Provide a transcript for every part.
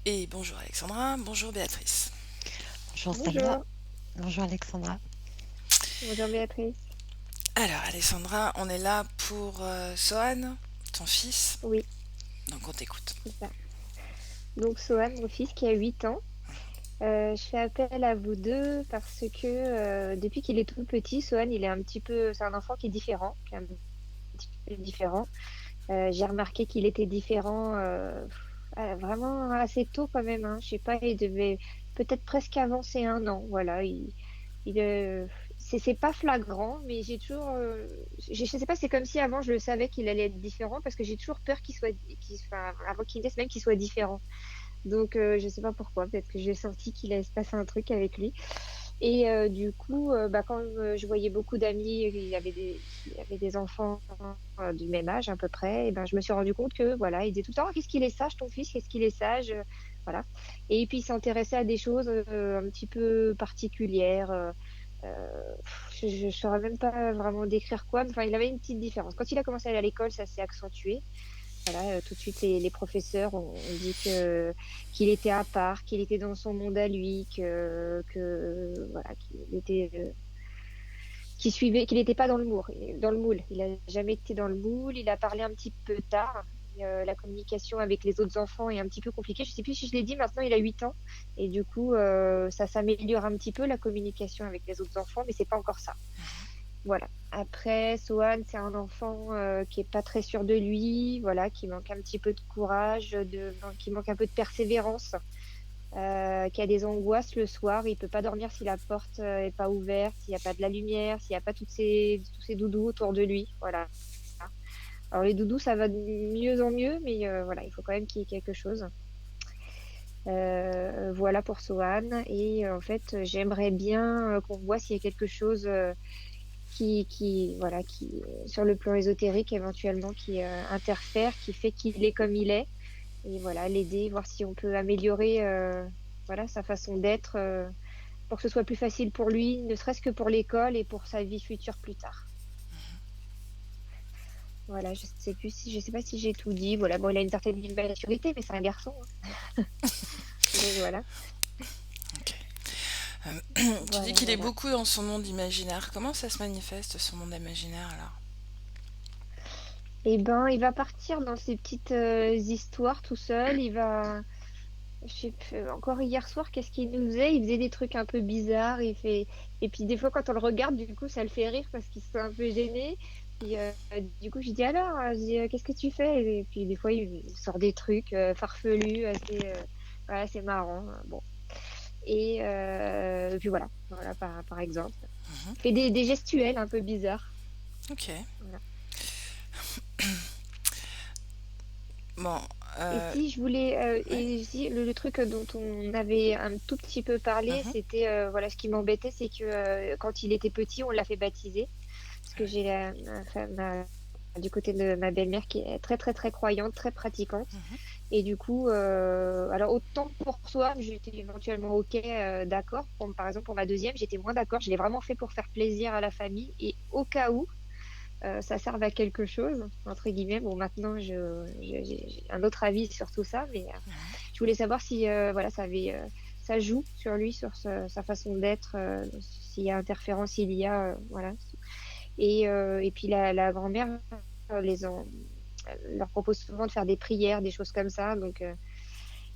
Et bonjour Alexandra, bonjour Béatrice. Bonjour Stella, Bonjour, bonjour Alexandra. bonjour Béatrice. Alors Alexandra, on est là pour Sohan, ton fils, Oui, donc on t'écoute. c'est ça. Donc Sohan, mon fils qui a 8 ans, je fais appel à vous deux parce que depuis qu'il est tout petit, Sohan, c'est un enfant qui est différent, qui est un petit peu différent. J'ai remarqué qu'il était différent vraiment assez tôt quand même, hein. Je sais pas, il devait peut-être presque avancer 1 an. Voilà, il, c'est pas flagrant, mais j'ai toujours, je sais pas, c'est comme si avant je le savais qu'il allait être différent parce que j'ai toujours peur enfin, avant qu'il naisse même qu'il soit différent. Donc je sais pas pourquoi, peut-être que j'ai senti qu'il allait se passer un truc avec lui. Et du coup, quand je voyais beaucoup d'amis, il y avait des enfants du même âge à peu près, et ben, je me suis rendu compte que voilà, ils disaient tout le temps: «Oh, qu'est-ce qu'il est sage ton fils, qu'est-ce qu'il est sage, voilà. Et puis il s'intéressait à des choses un petit peu particulières. Je ne saurais même pas vraiment décrire quoi, mais enfin, il avait une petite différence. Quand il a commencé à aller à l'école, ça s'est accentué. Voilà, tout de suite, les professeurs ont dit qu'il était à part, qu'il était dans son monde à lui, voilà, qu'il n'était pas dans le moule. Il a jamais été dans le moule. Il a parlé un petit peu tard. La communication avec les autres enfants est un petit peu compliquée. Je sais plus si je l'ai dit. Maintenant, il a 8 ans et du coup, ça s'améliore un petit peu la communication avec les autres enfants, mais c'est pas encore ça. Voilà. Après, Sohan, c'est un enfant qui est pas très sûr de lui, voilà, qui manque un petit peu de courage, qui manque un peu de persévérance, qui a des angoisses le soir. Il peut pas dormir si la porte est pas ouverte, s'il n'y a pas de la lumière, s'il n'y a pas tous ces doudous autour de lui. Voilà. Alors les doudous, ça va de mieux en mieux, mais voilà, il faut quand même qu'il y ait quelque chose. Voilà pour Sohan. Et en fait, j'aimerais bien qu'on voit s'il y a quelque chose voilà, sur le plan ésotérique éventuellement, qui interfère, qui fait qu'il est comme il est. Et voilà, l'aider, voir si on peut améliorer voilà, sa façon d'être pour que ce soit plus facile pour lui, ne serait-ce que pour l'école et pour sa vie future plus tard. Voilà, je sais pas si j'ai tout dit. Voilà, bon, il a une certaine maturité, mais c'est un garçon, hein. Donc voilà, Ok. Tu dis voilà, qu'il est voilà. beaucoup dans son monde imaginaire. Comment ça se manifeste son monde imaginaire alors? Et ben, il va partir dans ses petites histoires tout seul. Je sais plus, encore hier soir, qu'est-ce qu'il nous faisait? Il faisait des trucs un peu bizarres. Et puis des fois, quand on le regarde, du coup, ça le fait rire parce qu'il se sent un peu gêné. Puis du coup, je dis alors, qu'est-ce que tu fais? Et puis des fois, il sort des trucs farfelus, voilà, c'est marrant, hein. Bon. Et puis voilà, voilà par exemple. Mhm. Il fait des gestuels un peu bizarres. Ok. Voilà. Bon. Et si je voulais, Ouais. et si le truc dont on avait un tout petit peu parlé, Mhm. c'était, voilà, ce qui m'embêtait, c'est que quand il était petit, on l'a fait baptiser. Parce que j'ai du côté de ma belle-mère qui est très, très, très croyante, très pratiquante. Mhm. Et du coup, alors autant pour soi, j'étais éventuellement OK, d'accord. Par exemple, pour ma deuxième, j'étais moins d'accord. Je l'ai vraiment fait pour faire plaisir à la famille. Et au cas où, ça serve à quelque chose, entre guillemets. Bon, maintenant, j'ai un autre avis sur tout ça, mais je voulais savoir si voilà, ça joue sur lui, sur sa façon d'être, s'il y a interférence, s'il y a, voilà. Et puis la grand-mère leur propose souvent de faire des prières, des choses comme ça. Donc,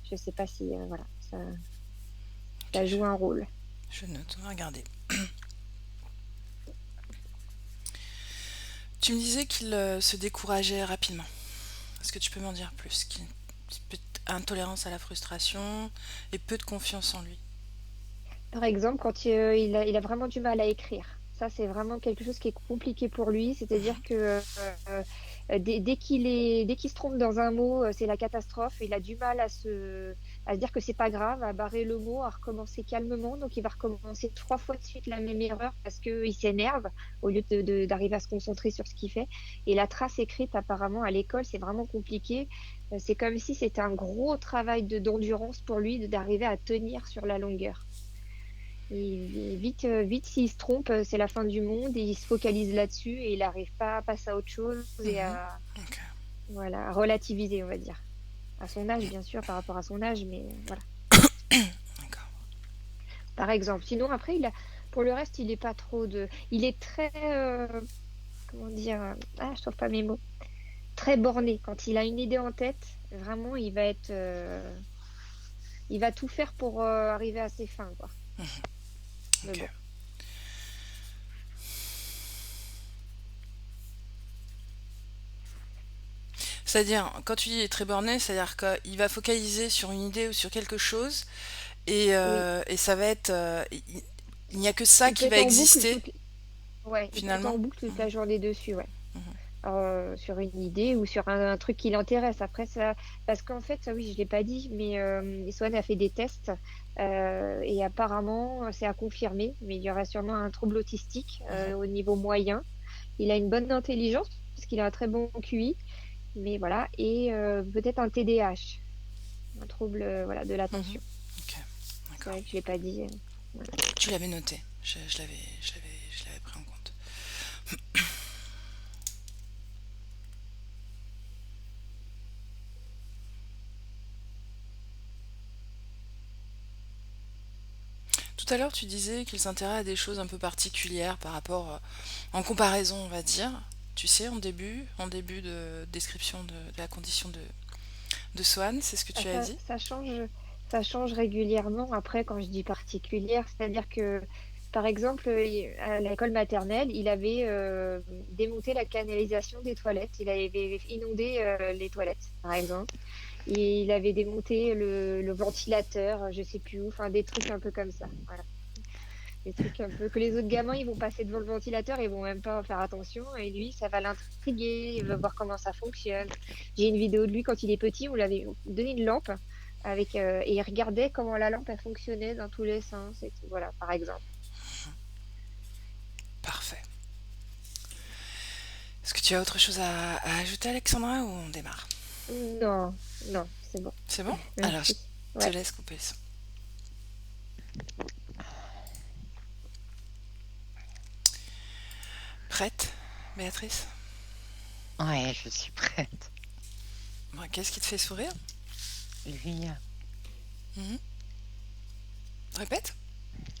je sais pas si voilà, Ok. ça joue un rôle. Je note. On va regarder. Tu me disais qu'il se décourageait rapidement. Est-ce que tu peux m'en dire plus? Intolérance à la frustration et peu de confiance en lui. Par exemple, quand il a vraiment du mal à écrire. Ça, c'est vraiment quelque chose qui est compliqué pour lui. C'est-à-dire que dès qu'il se trompe dans un mot, c'est la catastrophe. Il a du mal à se dire que c'est pas grave, à barrer le mot, à recommencer calmement. Donc, il va recommencer 3 fois de suite la même erreur parce qu'il s'énerve au lieu d'arriver à se concentrer sur ce qu'il fait. Et la trace écrite, apparemment, à l'école, c'est vraiment compliqué. C'est comme si c'était un gros travail d'endurance pour lui d'arriver à tenir sur la longueur. Et vite, vite, s'il se trompe, c'est la fin du monde et il se focalise là-dessus et il n'arrive pas à passer à autre chose et Mhm. à, Ok. voilà, à relativiser, on va dire. à son âge, bien sûr, par rapport à son âge, mais voilà, D'accord. par exemple. Sinon, après, pour le reste, il est pas trop il est très, comment dire, je trouve pas mes mots, très borné. Quand il a une idée en tête, vraiment, il va tout faire pour arriver à ses fins, quoi. Mais Ok. bon. C'est-à-dire, quand tu dis il est très borné, c'est-à-dire qu'il va focaliser sur une idée ou sur quelque chose, et ça va être... il n'y a que ça Il peut qui va être en boucle exister, ouais, il peut être en finalement. boucle toute la journée dessus, ouais. Mhm. Sur une idée ou sur un truc qui l'intéresse. Après, ça, parce qu'en fait, ça, oui, je l'ai pas dit, mais Swan a fait des tests et apparemment, c'est à confirmer, mais il y aura sûrement un trouble autistique au niveau moyen. Il a une bonne intelligence parce qu'il a un très bon QI, mais voilà, et peut-être un TDAH, un trouble voilà, de Mhm. l'attention. Ok, C'est d'accord. vrai que je l'ai pas dit. Voilà. Tu l'avais noté. Je l'avais pris en compte. Tout à l'heure, tu disais qu'il s'intéresse à des choses un peu particulières par rapport, en comparaison, on va dire. Tu sais, en début de description de la condition de Swan, c'est ce que Ah, tu as dit? ça change régulièrement. Après, quand je dis particulière, c'est-à-dire que, par exemple, à l'école maternelle, il avait démonté la canalisation des toilettes. Il avait inondé les toilettes, par exemple. Et il avait démonté le ventilateur, je sais plus où, enfin des trucs un peu comme ça. Voilà. Des trucs un peu que les autres gamins, ils vont passer devant le ventilateur, ils vont même pas faire attention. Et lui, ça va l'intriguer, il veut voir comment ça fonctionne. J'ai une vidéo de lui quand il est petit, on l'avait donné une lampe et il regardait comment la lampe elle fonctionnait dans tous les sens et tout. Voilà, par exemple. Parfait. Est-ce que tu as autre chose à ajouter, Alexandra, ou on démarre? Non, non, c'est bon. C'est bon? Alors, je Merci. te Ouais. laisse couper le son. Prête, Béatrice? Ouais, je suis prête. Bon, qu'est-ce qui te fait sourire? Lui, Mhm. Répète.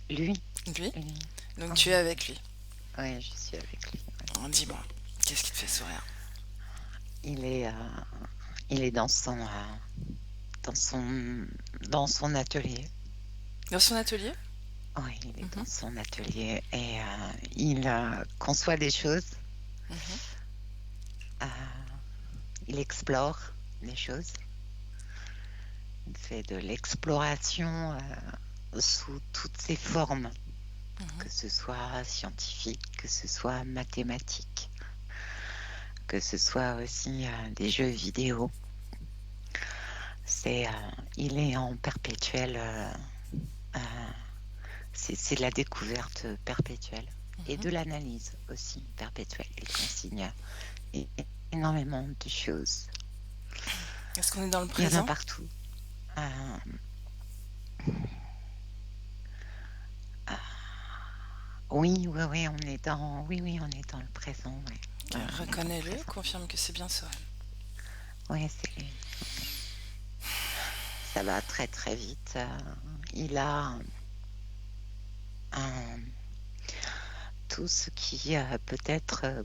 lui, Lui. lui. Donc tu es Ouais, avec lui. ouais, je suis avec lui. Ouais. Dis-moi, qu'est-ce qui te fait sourire? Il est, euh, il est dans son, dans son atelier. Dans son atelier? Ouais, il est dans Mhm, son atelier et il conçoit des choses. mhm, euh, il explore des choses. Il fait de l'exploration sous toutes ses formes, mhm. que ce soit scientifique, que ce soit mathématique, que ce soit aussi des jeux vidéo. C'est, il est en perpétuel, euh, c'est de la découverte perpétuelle et de l'analyse aussi perpétuelle. Il consigne é- énormément de choses. Est-ce qu'on est dans le Il y en a présent? partout. Euh, euh, oui, oui, oui, on est dans le présent. Ouais. Ouais, on est dans le Reconnais-le, présent. confirme que c'est bien Soren. Oui, c'est lui. Ça va très très vite. Il a un- tout ce qui peut être,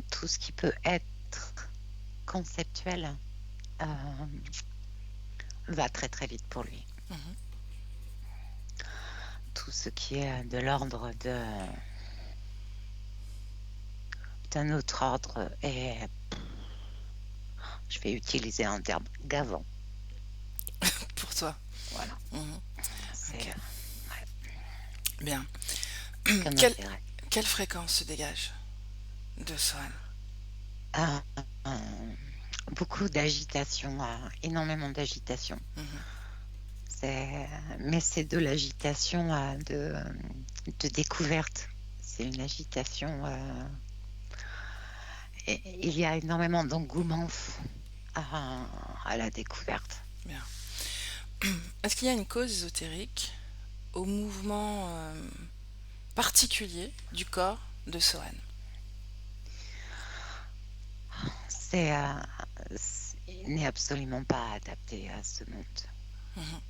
tout ce qui peut être conceptuel euh, va très très vite pour lui. Mhm. Tout ce qui est de l'ordre d'un autre ordre est, je vais utiliser un terme, gavant. Pour toi. Voilà, Mhm. c'est Ok, ouais, bien. comme Quelle, intérêt. quelle fréquence se dégage de Soren? Euh, euh, beaucoup d'agitation, énormément d'agitation. Mhm. Mais c'est de l'agitation de découverte. C'est une agitation. Il y a énormément d'engouement à la découverte. Bien. Est-ce qu'il y a une cause ésotérique au mouvement particulier du corps de Soren? C'est, il n'est absolument pas adapté à ce monde. Mhm.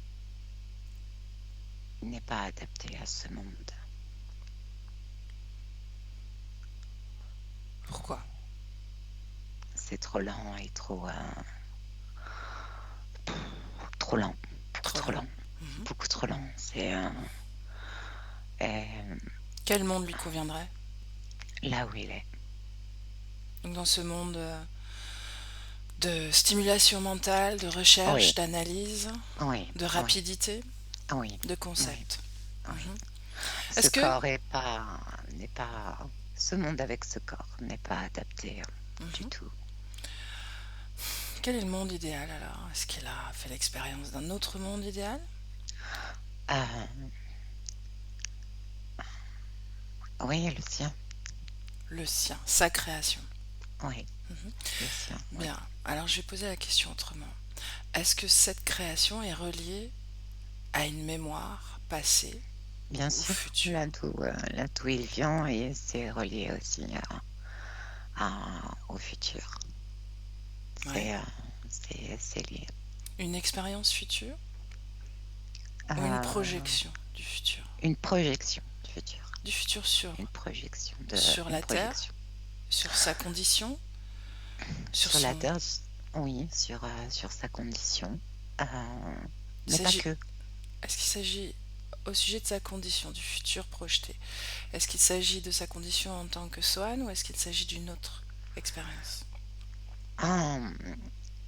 Il n'est pas adapté à ce monde. Pourquoi? C'est trop lent et trop lent. Trop Trop lent. lent. Mhm. Beaucoup trop lent. C'est Quel monde lui conviendrait? là où il est. Donc dans ce monde de stimulation mentale, de recherche, Oui, d'analyse, oui, de oui, rapidité, oui, de oui, concept. oui. Mhm. Ce Est-ce que... corps n'est pas, ce monde avec ce corps n'est pas adapté du Mhm. tout. Quel est le monde idéal alors? Est-ce qu'il a fait l'expérience d'un autre monde idéal? Euh, oui, le sien. Le sien, sa création. Oui, Mhm. le sien. Oui. Bien, alors je vais poser la question autrement. Est-ce que cette création est reliée à une mémoire passée Bien ou sûr, future? là d'où il vient et c'est relié aussi au futur. Ouais. C'est lié. Une expérience future ou une Euh, projection du futur? une projection du futur. Du futur Une projection sur une la Terre, projection. sur sa condition, sur Sur la son... Terre, oui, sur sa condition. Il Mais pas s'agit... que. Est-ce qu'il s'agit au sujet de sa condition, du futur projeté? Est-ce qu'il s'agit de sa condition en tant que Swan ou est-ce qu'il s'agit d'une autre expérience? Ah,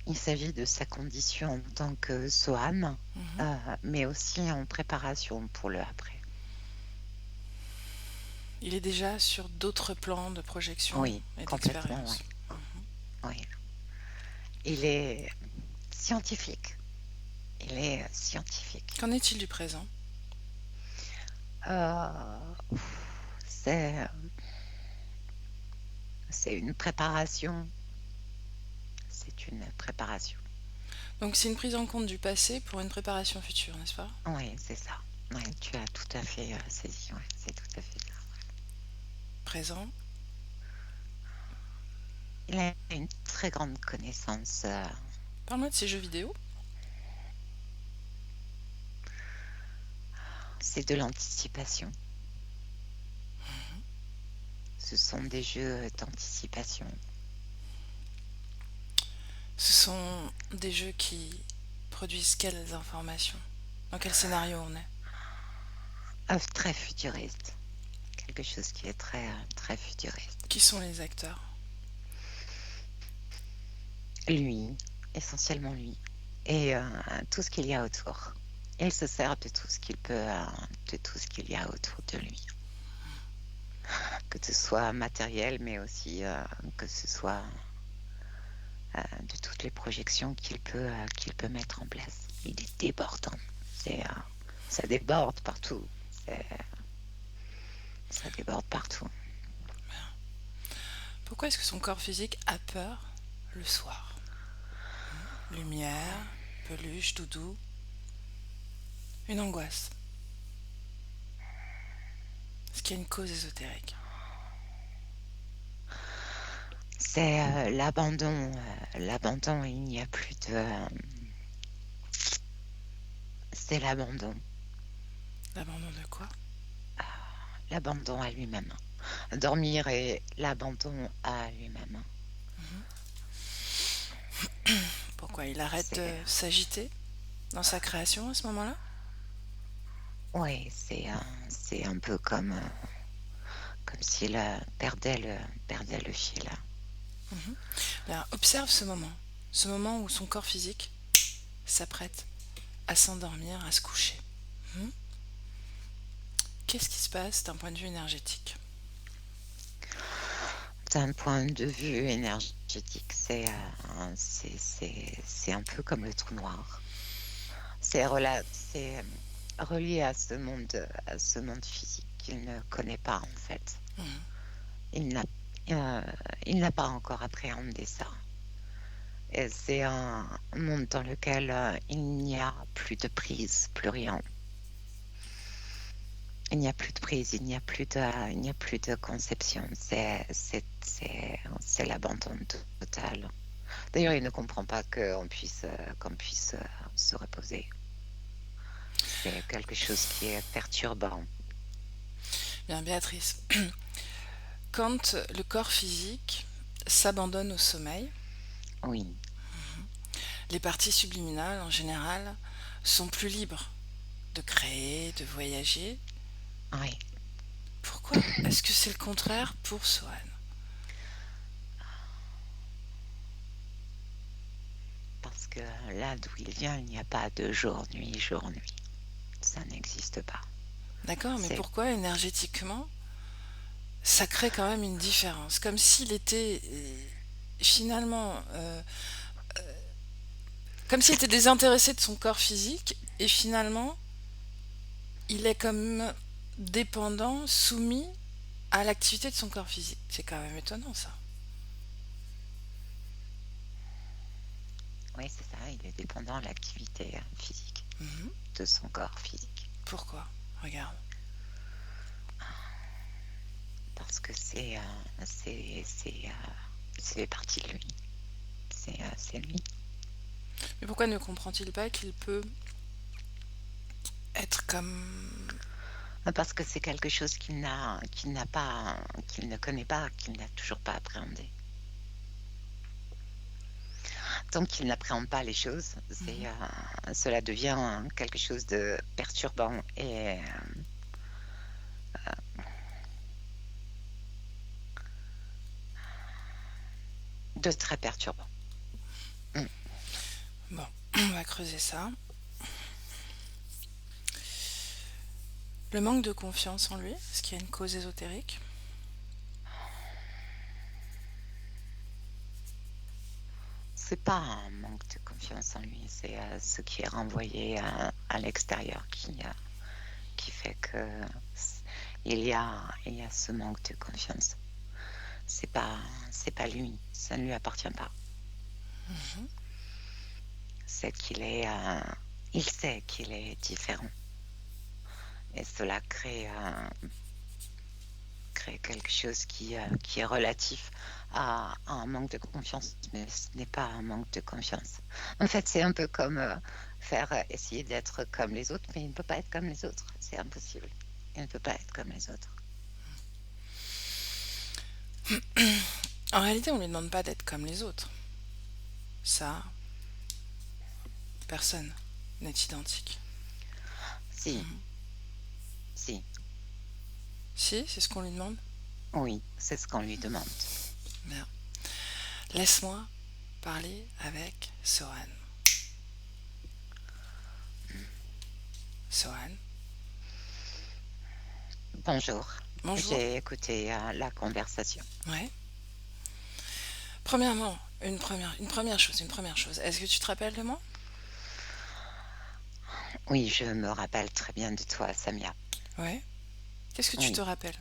il s'agit de sa condition en tant que Soham, Mhm. mais aussi en préparation pour le après. Il est déjà sur d'autres plans de projection Oui, et complètement, oui. d'expérience. Oui. Il est scientifique. Il est scientifique. Qu'en est-il du présent? Euh, c'est une préparation. C'est une préparation. Donc c'est une prise en compte du passé pour une préparation future, n'est-ce pas? Oui, c'est ça. Oui, tu as tout à fait saisi. Oui, c'est tout à fait ça. Présent. Il a une très grande connaissance. Parle-moi de ces jeux vidéo. C'est de l'anticipation. Ce sont des jeux d'anticipation. Ce sont des jeux qui produisent quelles informations? Dans quel scénario on est? Très futuriste. Quelque chose qui est très, très futuriste. Qui sont les acteurs? Lui, essentiellement lui. Et tout ce qu'il y a autour. Il se sert de tout ce qu'il peut, de tout ce qu'il y a autour de lui. Que ce soit matériel, mais aussi que ce soit de toutes les projections qu'il peut mettre en place. Il est débordant. Ça déborde partout. Ça déborde partout. Pourquoi est-ce que son corps physique a peur le soir? Lumière, peluche, doudou. Une angoisse. Est-ce qu'il y a une cause ésotérique? C'est l'abandon. L'abandon, il n'y a plus de... c'est l'abandon. L'abandon de quoi? L'abandon à lui-même. Dormir et l'abandon à lui-même. Pourquoi il arrête de C'est... s'agiter dans sa création à ce moment-là? Oui, c'est un peu comme s'il perdait le fil. Bien, observe ce moment où son corps physique s'apprête à s'endormir, à se coucher. Qu'est-ce qui se passe d'un point de vue énergétique? D'un point de vue énergétique, c'est un peu comme le trou noir. C'est relié à ce monde physique qu'il ne connaît pas en fait. Il n'a pas encore appréhendé ça. Et c'est un monde dans lequel il n'y a plus de prise, plus rien. Il n'y a plus de prise, il n'y a plus de conception. C'est l'abandon total. D'ailleurs, il ne comprend pas qu'on puisse se reposer. C'est quelque chose qui est perturbant. Bien, Béatrice, quand le corps physique s'abandonne au sommeil, Oui, les parties subliminales, en général, sont plus libres de créer, de voyager. oui. Pourquoi est-ce que c'est le contraire pour Sohan? Parce que là d'où il vient, il n'y a pas de jour-nuit, jour-nuit. Ça n'existe pas. D'accord, mais C'est pourquoi énergétiquement, ça crée quand même une différence? Comme s'il était finalement... comme s'il était désintéressé de son corps physique, et finalement, il est comme dépendant, soumis à l'activité de son corps physique. C'est quand même étonnant, ça. Oui, c'est ça, il est dépendant de l'activité physique, Mhm. de son corps physique. Pourquoi? Regarde. Parce que c'est partie de lui. C'est lui. Mais pourquoi ne comprend-il pas qu'il peut être comme... Parce que c'est quelque chose qu'il n'a pas, qu'il ne connaît pas, qu'il n'a toujours pas appréhendé. Tant qu'il n'appréhende pas les choses, Mhm. cela devient quelque chose de perturbant et de très perturbant. Mm. Bon, on va creuser ça. Le manque de confiance en lui, est-ce qu'il y a une cause ésotérique? C'est pas un manque de confiance en lui, c'est ce qui est renvoyé à l'extérieur qui fait que il y a ce manque de confiance. C'est pas, c'est pas lui, ça ne lui appartient pas. Mhm. C'est il sait qu'il est différent. Et cela crée quelque chose qui est relatif à un manque de confiance, mais ce n'est pas un manque de confiance. En fait, c'est un peu comme essayer d'être comme les autres, mais il ne peut pas être comme les autres. C'est impossible. Il ne peut pas être comme les autres. En réalité, on ne lui demande pas d'être comme les autres. Ça, personne n'est identique. Si, Mhm. si, Si, c'est ce qu'on lui demande. oui, c'est ce qu'on lui demande. Bien. Laisse-moi parler avec Sohan. Sohan, Bonjour. bonjour. J'ai écouté la conversation. Ouais. Premièrement, une première chose. Est-ce que tu te rappelles de moi? Oui, je me rappelle très bien de toi, Samia. Ouais. Qu'est-ce que tu te Oui, rappelles?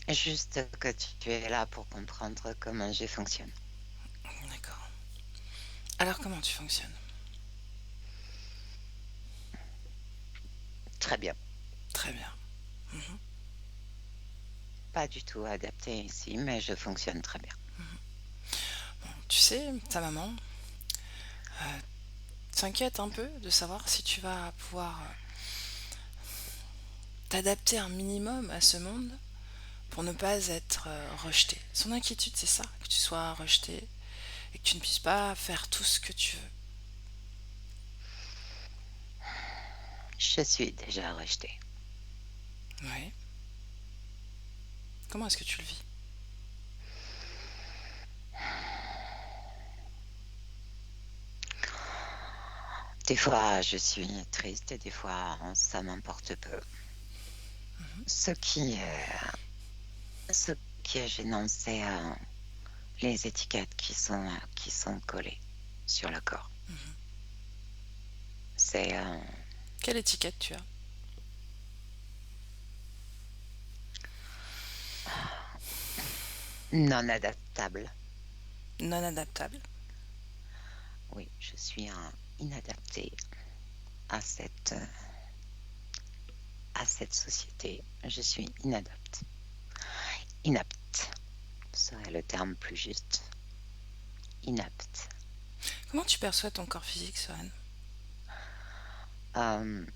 juste que tu es là pour comprendre comment je fonctionne. D'accord. Alors, comment tu fonctionnes? Très bien. Très bien. Mhm. Pas du tout adapté ici, mais je fonctionne très bien. Bon, tu sais, ta maman s'inquiète un peu de savoir si tu vas pouvoir t'adapter un minimum à ce monde pour ne pas être rejeté. Son inquiétude, c'est ça, que tu sois rejeté et que tu ne puisses pas faire tout ce que tu veux. Je suis déjà rejetée. Oui. Comment est-ce que tu le vis? Des fois, je suis triste et des fois, ça m'importe peu. Ce qui ce qui est gênant, c'est les étiquettes qui sont collées sur le corps. C'est Quelle étiquette tu as? non adaptable. Non adaptable. Oui, je suis inadaptée à cette société. Je suis inapte. serait le terme plus juste. Inapte. Comment tu perçois ton corps physique, Sohan? Euh,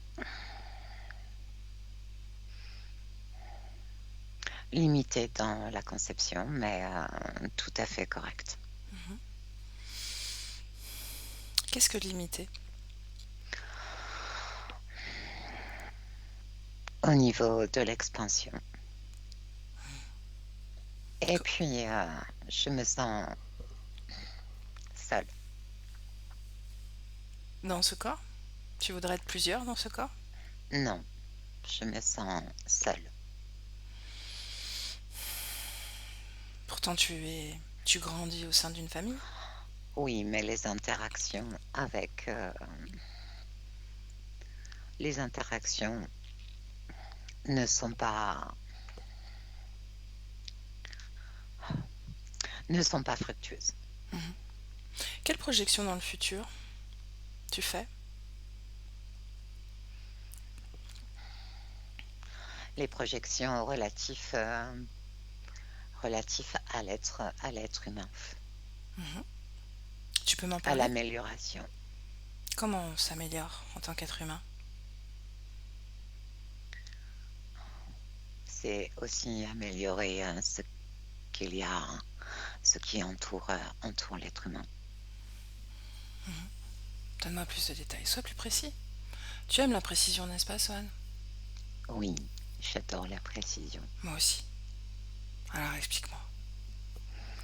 Limité dans la conception, mais tout à fait correct. Qu'est-ce que limiter? Au niveau de l'expansion. Et puis, je me sens seule. Dans ce corps? Tu voudrais être plusieurs dans ce corps? Non, je me sens seule. Pourtant, tu grandis au sein d'une famille. Oui, mais les interactions ne sont pas fructueuses. Quelle projection dans le futur tu fais? Les projections relatives à l'être humain, Tu peux m'en à parler? l'amélioration. Comment on s'améliore en tant qu'être humain? C'est aussi améliorer ce qui entoure l'être humain. Donne-moi plus de détails, sois plus précis. Tu aimes la précision, n'est-ce pas, Sohan? Oui, j'adore la précision. Moi aussi. Alors explique-moi.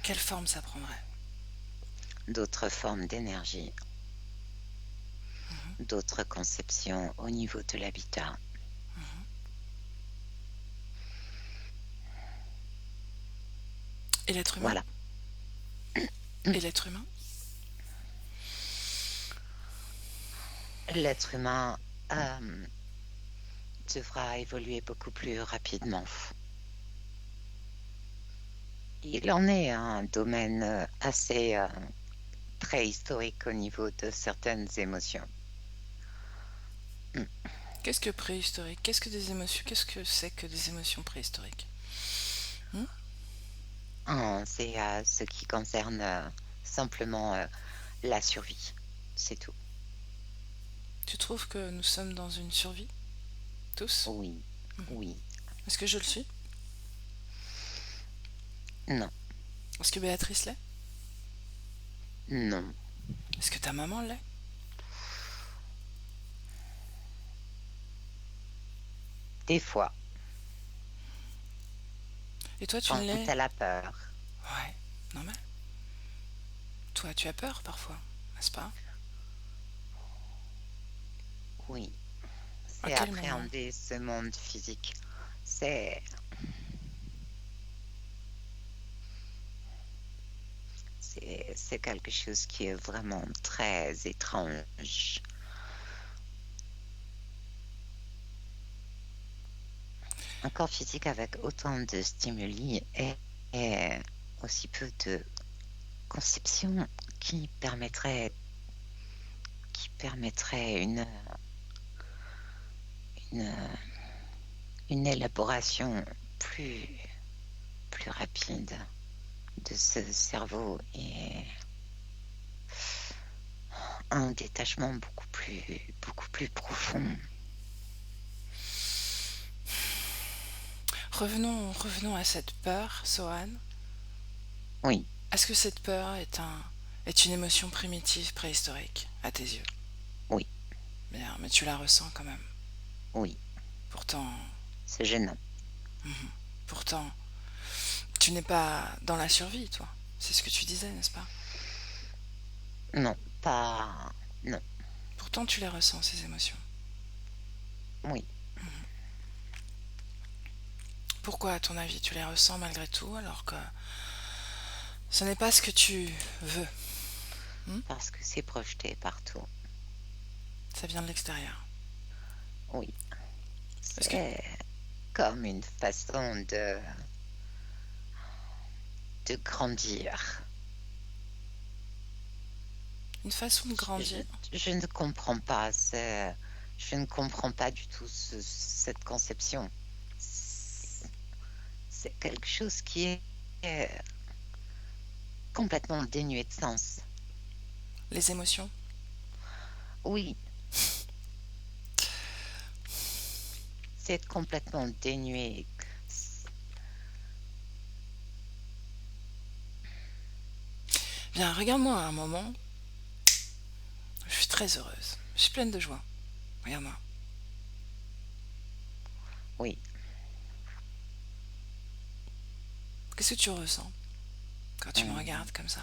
Quelle forme ça prendrait? D'autres formes d'énergie, d'autres conceptions au niveau de l'habitat. Et l'être humain? Voilà. Et l'être humain? L'être humain devra évoluer beaucoup plus rapidement. Il en est un domaine assez préhistorique au niveau de certaines émotions. Qu'est-ce que préhistorique? Qu'est-ce que des émotions? Qu'est-ce que c'est que des émotions préhistoriques? C'est ce qui concerne simplement la survie. C'est tout. Tu trouves que nous sommes dans une survie? Tous? Oui. Oui. Est-ce que je le suis? Non. Est-ce que Béatrice l'est? Non. Est-ce que ta maman l'est? Des fois, Et toi, tu quand l'es? elle a peur. Ouais, normal. Toi, tu as peur parfois, n'est-ce pas? Oui. À C'est quel moment? appréhender ce monde physique. C'est quelque chose qui est vraiment très étrange. Un corps physique avec autant de stimuli et aussi peu de conception qui permettrait une élaboration plus rapide de ce cerveau et un détachement beaucoup plus profond. Revenons à cette peur, Sohan. Oui. Est-ce que cette peur est une émotion primitive, préhistorique, à tes yeux? Oui. Bien, mais tu la ressens quand même. Oui. Pourtant, C'est gênant. pourtant, tu n'es pas dans la survie, toi. C'est ce que tu disais, n'est-ce pas? Non, pas... Non. Pourtant, tu les ressens, ces émotions. Oui. Pourquoi, à ton avis, tu les ressens malgré tout, alors que ce n'est pas ce que tu veux? Parce que c'est projeté partout. Ça vient de l'extérieur. Oui. C'est comme une façon de grandir. Une façon de grandir. Je ne comprends pas. Je ne comprends pas du tout cette conception. C'est quelque chose qui est complètement dénué de sens. Les émotions? Oui, c'est complètement dénué. Viens, regarde-moi un moment. Je suis très heureuse. Je suis pleine de joie. Regarde-moi. Oui, Qu'est-ce que tu ressens quand tu me hum, regardes comme ça?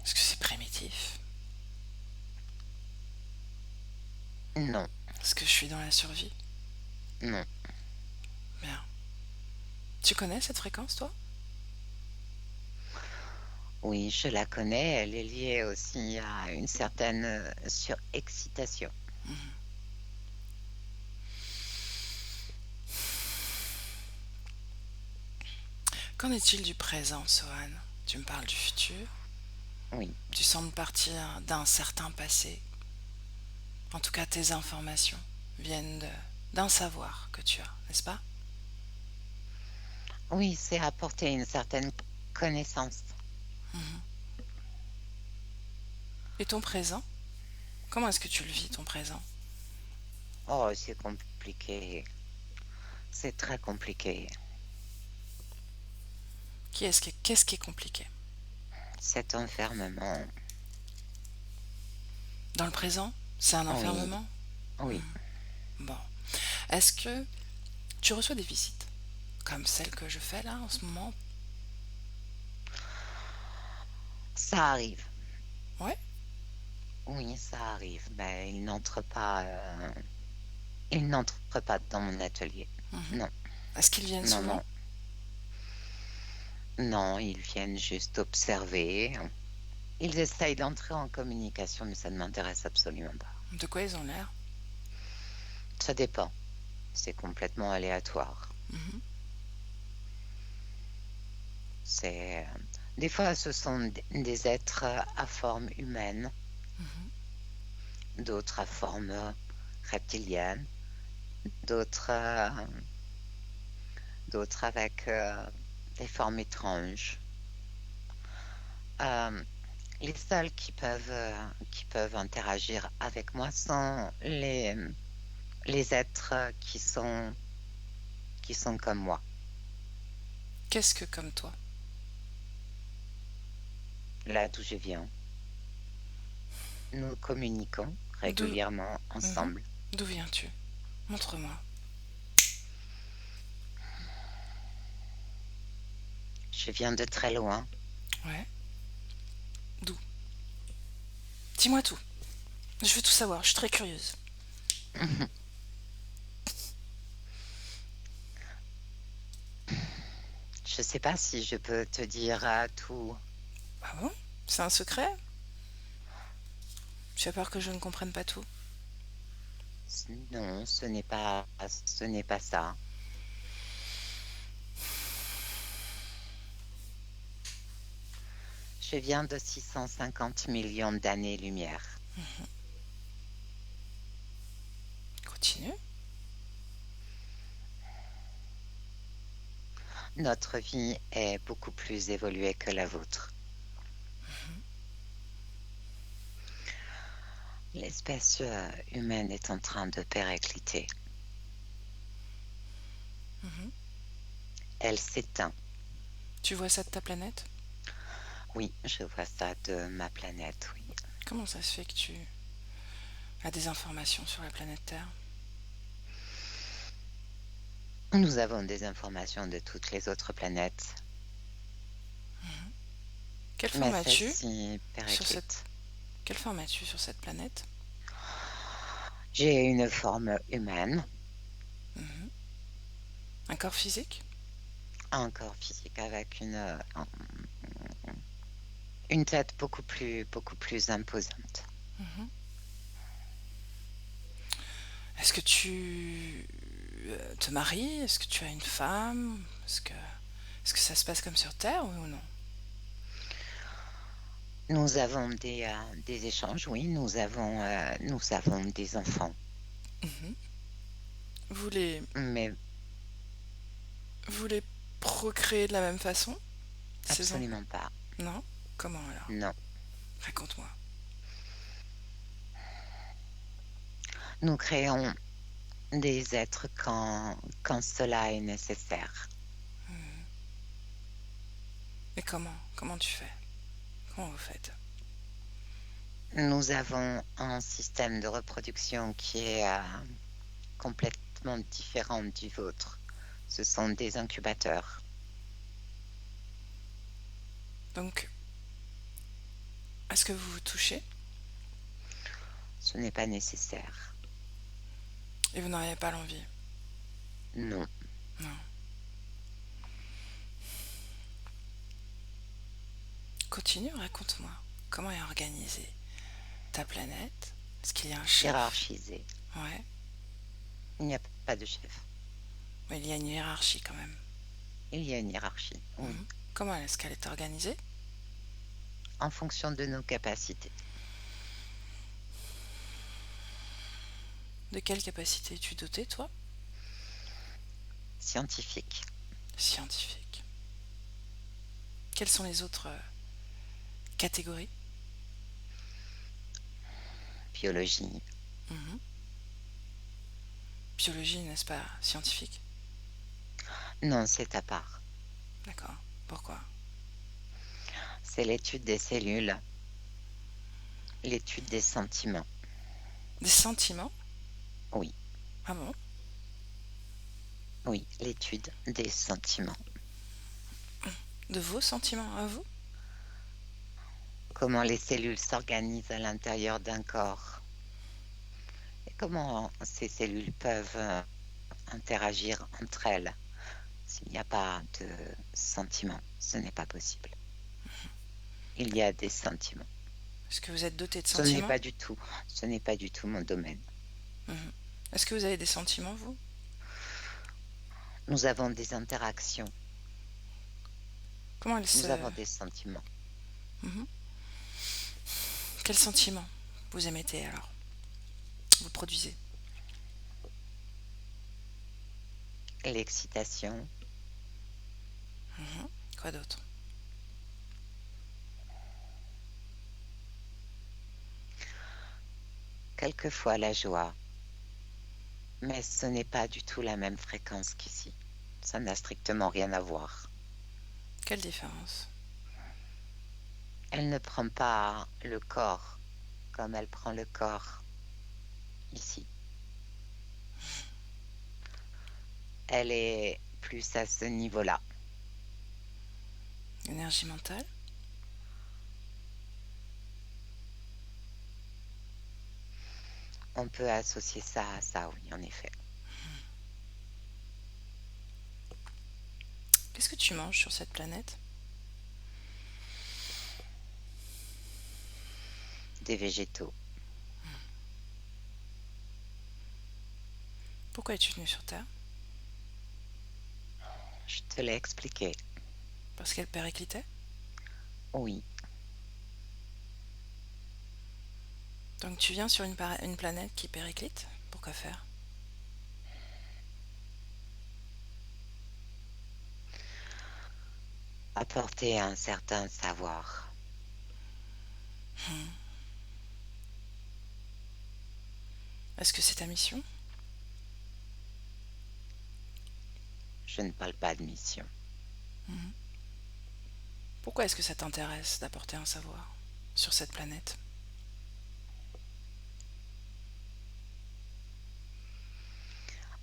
Est-ce que c'est primitif? non, Est-ce que je suis dans la survie? non. Bien. Tu connais cette fréquence, toi? Oui, je la connais. Elle est liée aussi à une certaine surexcitation. Qu'en est-il du présent, Sohan? Tu me parles du futur? Oui, Tu sembles partir d'un certain passé. En tout cas, tes informations viennent d'un savoir que tu as, n'est-ce pas? oui, c'est apporter une certaine connaissance. Et ton présent? Comment est-ce que tu le vis, ton présent? Oh, c'est compliqué. C'est très compliqué. Qu'est-ce qui est compliqué? Cet enfermement. Dans le présent? C'est un Oui, enfermement? oui, Bon. Est-ce que tu reçois des visites? Comme celle que je fais là en ce moment? ça arrive. Ouais? Oui, ça arrive. Mais ils n'entrent pas dans mon atelier. Mhm. Non, Est-ce qu'ils viennent non, souvent? non. Non, ils viennent juste observer. Ils essayent d'entrer en communication, mais ça ne m'intéresse absolument pas. De quoi ils ont l'air? Ça dépend. C'est complètement aléatoire. Mhm. C'est des fois, ce sont des êtres à forme humaine, d'autres à forme reptilienne, d'autres d'autres avec des formes étranges. Euh, les seuls qui peuvent interagir avec moi sont les êtres qui sont comme moi. Qu'est-ce que comme toi? Là d'où je viens, nous communiquons D'où régulièrement Mhm. ensemble. D'où viens-tu? Montre-moi. Je viens de très loin. Ouais. D'où? Dis-moi tout. Je veux tout savoir, je suis très curieuse. Je ne sais pas si je peux te dire tout. Ah bon? C'est un secret? Tu as peur que je ne comprenne pas tout? Non, ce n'est pas ça. Je viens de 650 millions d'années-lumière. Continue. Notre vie est beaucoup plus évoluée que la vôtre. L'espèce humaine est en train de péricliter. Mhm. Elle s'éteint. Tu vois ça de ta planète? Oui, je vois ça de ma planète, oui. Comment ça se fait que tu as des informations sur la planète Terre? Nous avons des informations de toutes les autres planètes, Quelle mais forme as-tu celle-ci sur cette périclite. Quelle forme as-tu sur cette planète? J'ai une forme humaine, Mhm. Un corps physique? un corps physique avec une tête beaucoup plus imposante. Mhm. Est-ce que tu te maries? Est-ce que tu as une femme? Est-ce que ça se passe comme sur Terre, oui ou non? Nous avons des échanges, oui, nous avons des enfants, Mhm. Vous les mais Vous voulez procréer de la même façon? Ces ans? Absolument pas. Non? Comment alors? Non. Raconte-moi. Nous créons des êtres quand cela est nécessaire. Mais comment? Comment tu fais? Comment vous faites? Nous avons un système de reproduction qui est complètement différent du vôtre. Ce sont des incubateurs. Donc, est-ce que vous vous touchez? Ce n'est pas nécessaire. Et vous n'auriez pas l'envie? Non. Non. Continue, raconte-moi. Comment est organisée ta planète? Est-ce qu'il y a un chef? Hiérarchisé. Ouais. Il n'y a pas de chef. Mais il y a une hiérarchie quand même. Il y a une hiérarchie, oui, Comment est-ce qu'elle est organisée? en fonction de nos capacités. De quelle capacité es-tu doté, toi? Scientifique, Scientifique. Quelles sont les autres catégories? biologie. Mhm. Biologie, n'est-ce pas scientifique? Non, c'est à part. D'accord. Pourquoi? C'est l'étude des cellules, l'étude des sentiments. Des sentiments? Oui, Ah bon? oui, l'étude des sentiments. De vos sentiments à vous? Comment les cellules s'organisent à l'intérieur d'un corps et comment ces cellules peuvent interagir entre elles. S'il n'y a pas de sentiments, ce n'est pas possible. Il y a des sentiments. Est-ce que vous êtes doté de Ce n'est sentiments? pas du tout mon domaine. Mhm. Est-ce que vous avez des sentiments, vous? Nous avons des interactions, Comment elles se... nous avons des sentiments. Mhm. Quels sentiments vous émettez alors? Vous produisez? L'excitation, Mhm. Quoi d'autre? quelquefois la joie, mais ce n'est pas du tout la même fréquence qu'ici. Ça n'a strictement rien à voir. Quelle différence? Elle ne prend pas le corps comme elle prend le corps ici. Elle est plus à ce niveau-là. Énergie mentale? On peut associer ça à ça, oui, en effet. Qu'est-ce que tu manges sur cette planète? Des végétaux. Pourquoi es-tu venu sur Terre? Je te l'ai expliqué. Parce qu'elle périclitait? Oui, Donc tu viens sur une planète qui périclite? Pourquoi faire? apporter un certain savoir. Est-ce que c'est ta mission? Je ne parle pas de mission. Pourquoi est-ce que ça t'intéresse d'apporter un savoir sur cette planète?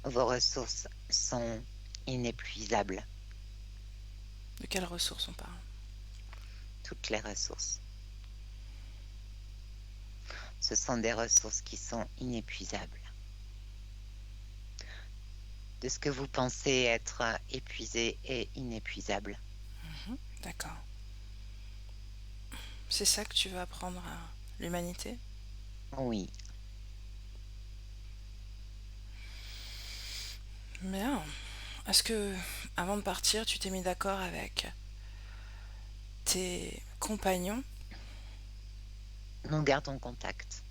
Vos ressources sont inépuisables. De quelles ressources on parle? Toutes les ressources. Ce sont des ressources qui sont inépuisables. De ce que vous pensez être épuisé et inépuisable. D'accord. C'est ça que tu veux apprendre à l'humanité? Oui, Bien. Est-ce que, avant de partir, tu t'es mis d'accord avec tes compagnons? nous gardons contact.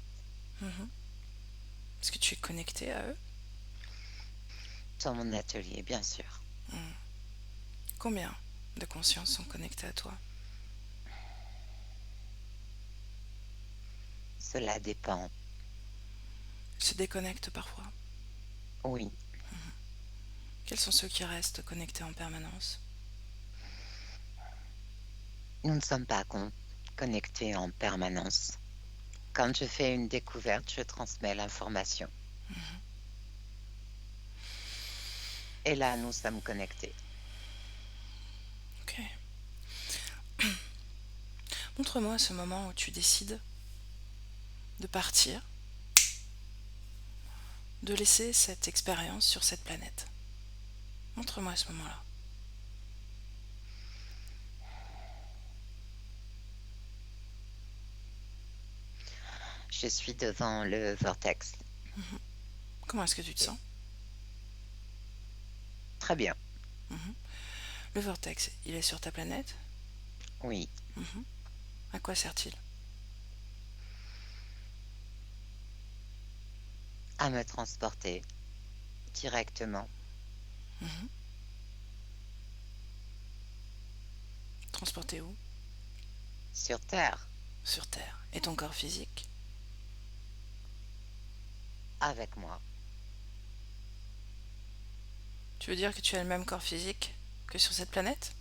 Est-ce que tu es connecté à eux? Dans mon atelier, bien sûr. Combien de consciences sont connectées à toi? Cela dépend. Se déconnectent parfois. Oui, Quels sont ceux qui restent connectés en permanence? nous ne sommes pas connectés en permanence. Quand je fais une découverte, je transmets l'information. Et là, nous sommes connectés. Ok. Montre-moi ce moment où tu décides de partir, de laisser cette expérience sur cette planète. Montre-moi ce moment-là. Je suis devant le vortex. Comment est-ce que tu te sens? Très bien. Le vortex, il est sur ta planète? Oui, À quoi sert-il? à me transporter directement Transporté où? sur Terre Sur Terre. Et ton corps physique? avec moi. Tu veux dire que tu as le même corps physique que sur cette planète?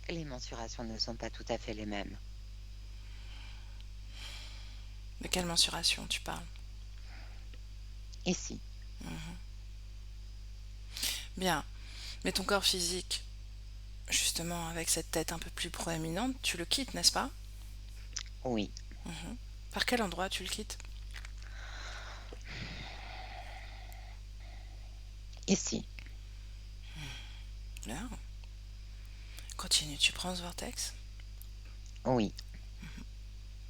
Les mensurations ne sont pas tout à fait les mêmes. De quelle mensuration tu parles? Ici, Bien. Mais ton corps physique, justement, avec cette tête un peu plus proéminente, tu le quittes, n'est-ce pas? oui, Par quel endroit tu le quittes? ici, Bien. Continue, tu prends ce vortex. oui,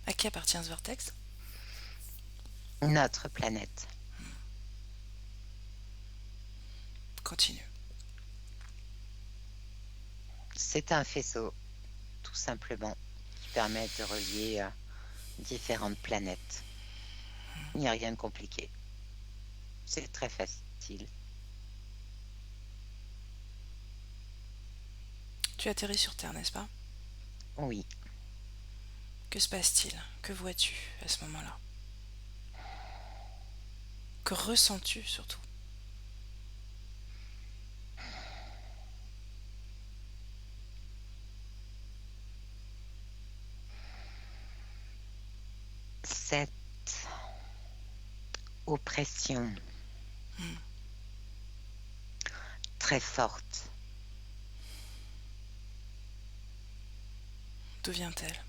À qui appartient ce vortex? notre planète. Continue. C'est un faisceau, tout simplement, qui permet de relier différentes planètes. Il n'y a rien de compliqué. C'est très facile. Tu atterris sur Terre, n'est-ce pas? Oui, Que se passe-t-il? Que vois-tu à ce moment-là? Que ressens-tu surtout? cette oppression très forte D'où vient-elle?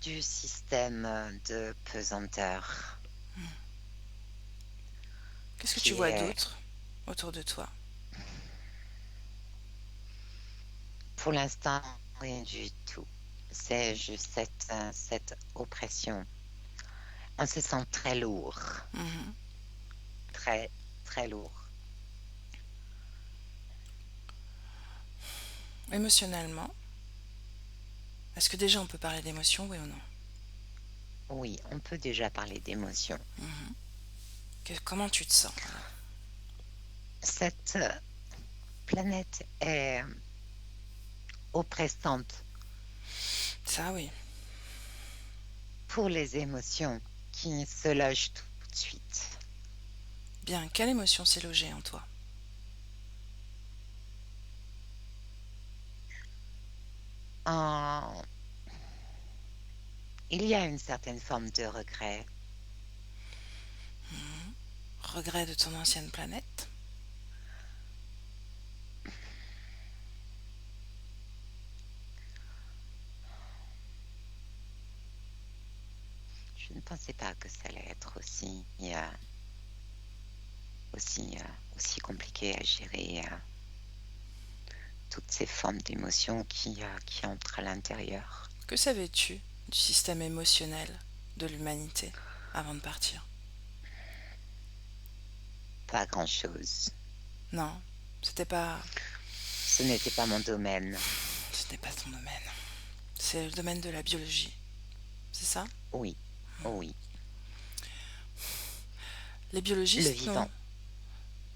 du système de pesanteur Qu'est-ce que tu qui vois est, d'autre autour de toi? pour l'instant, rien du tout. C'est juste cette oppression. On se sent très lourd, très, très lourd. Émotionnellement, est-ce que déjà on peut parler d'émotion, oui ou non? Oui, on peut déjà parler d'émotion. Comment tu te sens alors? Cette planète est oppressante Ça, oui. pour les émotions qui se logent tout de suite. Bien, quelle émotion s'est logée en toi? En- Il y a une certaine forme de regret. Regret de ton ancienne planète? Je ne pensais pas que ça allait être aussi compliqué à gérer toutes ces formes d'émotions qui entrent à l'intérieur. Que savais-tu du système émotionnel de l'humanité avant de partir? Pas grand-chose. Non, c'était pas... Ce n'était pas mon domaine. Ce n'est pas ton domaine. C'est le domaine de la biologie. C'est ça? Oui, oui, Les le biologistes vivant.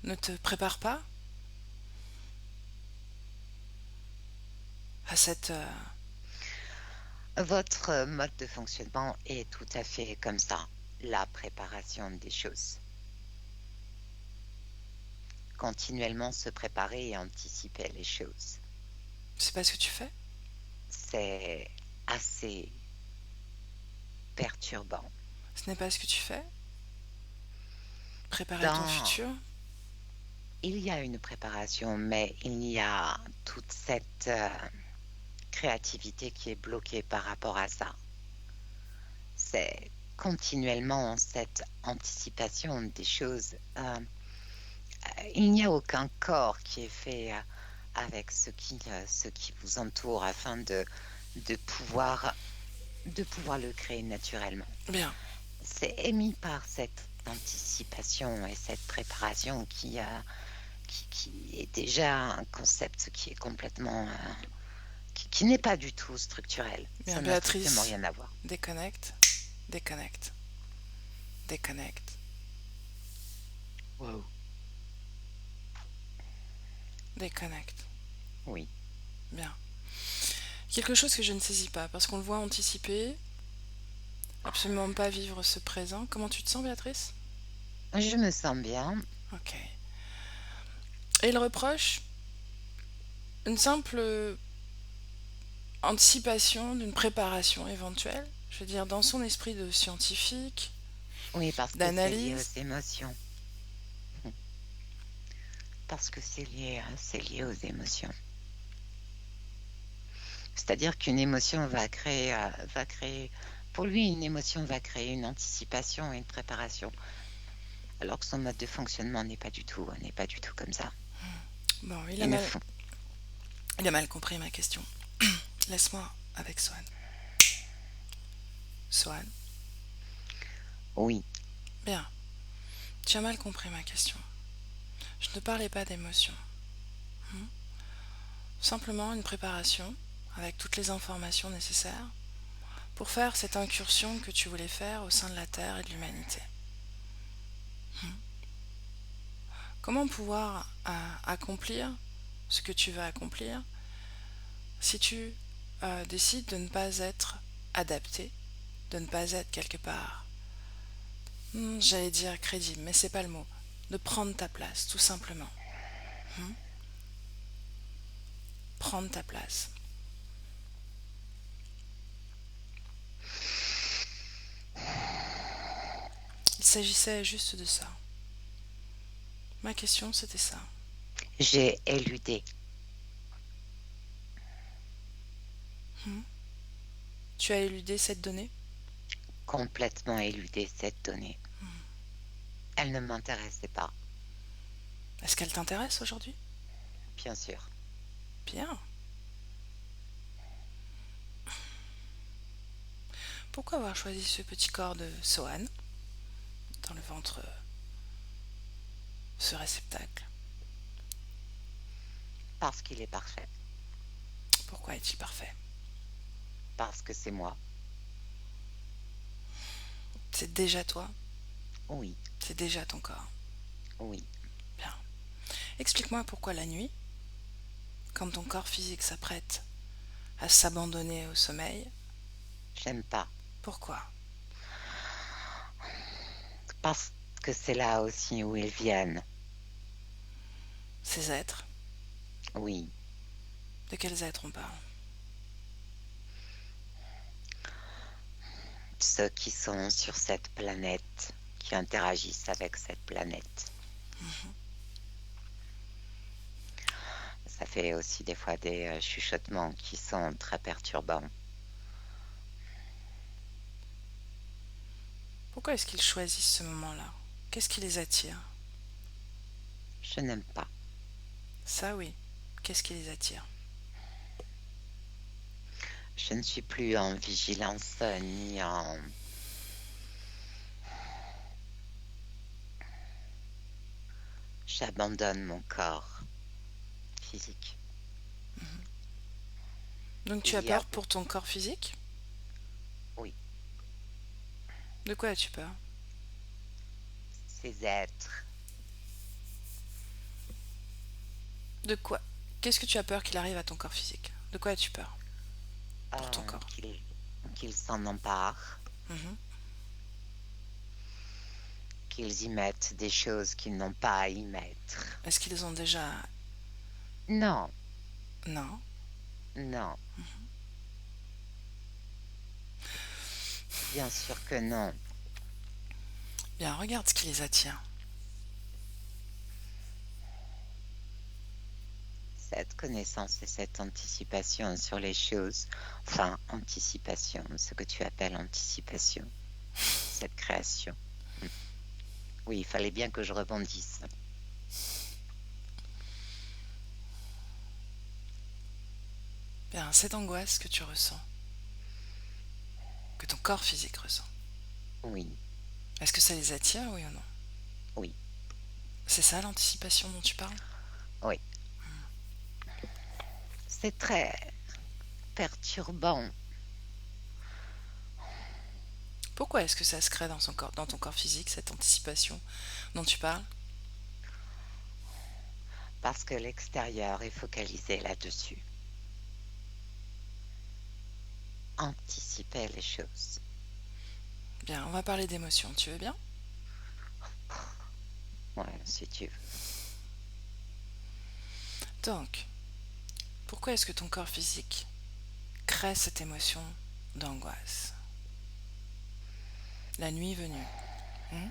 ne te prépare pas à cette... Votre mode de fonctionnement est tout à fait comme ça, la préparation des choses. Continuellement se préparer et anticiper les choses. C'est pas ce que tu fais? C'est assez perturbant. Ce n'est pas ce que tu fais? Préparer ton futur? Il y a une préparation, mais il y a toute cette créativité qui est bloquée par rapport à ça. C'est continuellement cette anticipation des choses. Il n'y a aucun corps qui est fait avec ce qui vous entoure afin de pouvoir le créer naturellement. Bien. C'est émis par cette anticipation et cette préparation qui est déjà un concept qui est complètement... qui n'est pas du tout structurel. Bien, Ça n'a strictement rien à voir. Déconnecte, déconnecte, déconnecte. Wow. Déconnecte. Oui. Bien. Quelque chose que je ne saisis pas, parce qu'on le voit anticiper, absolument pas vivre ce présent. Comment tu te sens, Béatrice? Je me sens bien. Ok. Et il reproche une simple anticipation d'une préparation éventuelle, je veux dire, dans son esprit de scientifique, oui, parce que d'analyse. C'est lié aux émotions. Parce que c'est lié aux émotions. C'est-à-dire qu'une émotion va créer, pour lui, une émotion va créer une anticipation et une préparation. Alors que son mode de fonctionnement n'est pas du tout comme ça. Bon, il a mal compris ma question. Laisse-moi avec Swan. Swan. Oui. Bien. Tu as mal compris ma question. Je ne parlais pas d'émotion. Simplement une préparation avec toutes les informations nécessaires pour faire cette incursion que tu voulais faire au sein de la Terre et de l'humanité. Comment pouvoir accomplir ce que tu veux accomplir si tu décides de ne pas être adapté, de ne pas être quelque part, j'allais dire crédible, mais c'est pas le mot, de prendre ta place, tout simplement. Prendre ta place. Il s'agissait juste de ça. Ma question, c'était ça. J'ai éludé. Tu as éludé cette donnée? Complètement éludé cette donnée. Elle ne m'intéressait pas. Est-ce qu'elle t'intéresse aujourd'hui? Bien sûr. Bien. Pourquoi avoir choisi ce petit corps de Sohan dans le ventre, ce réceptacle? Parce qu'il est parfait. Pourquoi est-il parfait? Parce que c'est moi. C'est déjà toi? Oui. C'est déjà ton corps? Oui. Bien. Explique-moi pourquoi la nuit, quand ton corps physique s'apprête à s'abandonner au sommeil... J'aime pas. Pourquoi? Parce que c'est là aussi où ils viennent. Ces êtres? Oui. De quels êtres on parle? Ceux qui sont sur cette planète, qui interagissent avec cette planète. Ça fait aussi des fois des chuchotements qui sont très perturbants. Pourquoi est-ce qu'ils choisissent ce moment-là? Qu'est-ce qui les attire? Je n'aime pas. Ça oui. Qu'est-ce qui les attire? Je ne suis plus en vigilance ni en... J'abandonne mon corps physique. Donc tu as peur pour ton corps physique? Oui. De quoi as-tu peur? Ces êtres De quoi? Qu'est-ce que tu as peur qu'il arrive à ton corps physique? De quoi as-tu peur pour ton corps? Qu'ils s'en emparent, Mhm. qu'ils y mettent des choses qu'ils n'ont pas à y mettre. Est-ce qu'ils ont déjà... Non, Non. non, bien sûr que non. Bien, regarde ce qui les attire. Cette connaissance et cette anticipation sur les choses, enfin, anticipation, ce que tu appelles anticipation, cette création. Oui, il fallait bien que je rebondisse. Bien, cette angoisse que tu ressens, que ton corps physique ressent, Oui, est-ce que ça les attire, oui ou non? oui, C'est ça l'anticipation dont tu parles? oui. C'est très perturbant. Pourquoi est-ce que ça se crée dans son corps, dans ton corps physique, cette anticipation dont tu parles? Parce que l'extérieur est focalisé là-dessus. Anticiper les choses. Bien, on va parler d'émotions, tu veux bien? Ouais, si tu veux. Donc, pourquoi est-ce que ton corps physique crée cette émotion d'angoisse? La nuit venue. Hmm.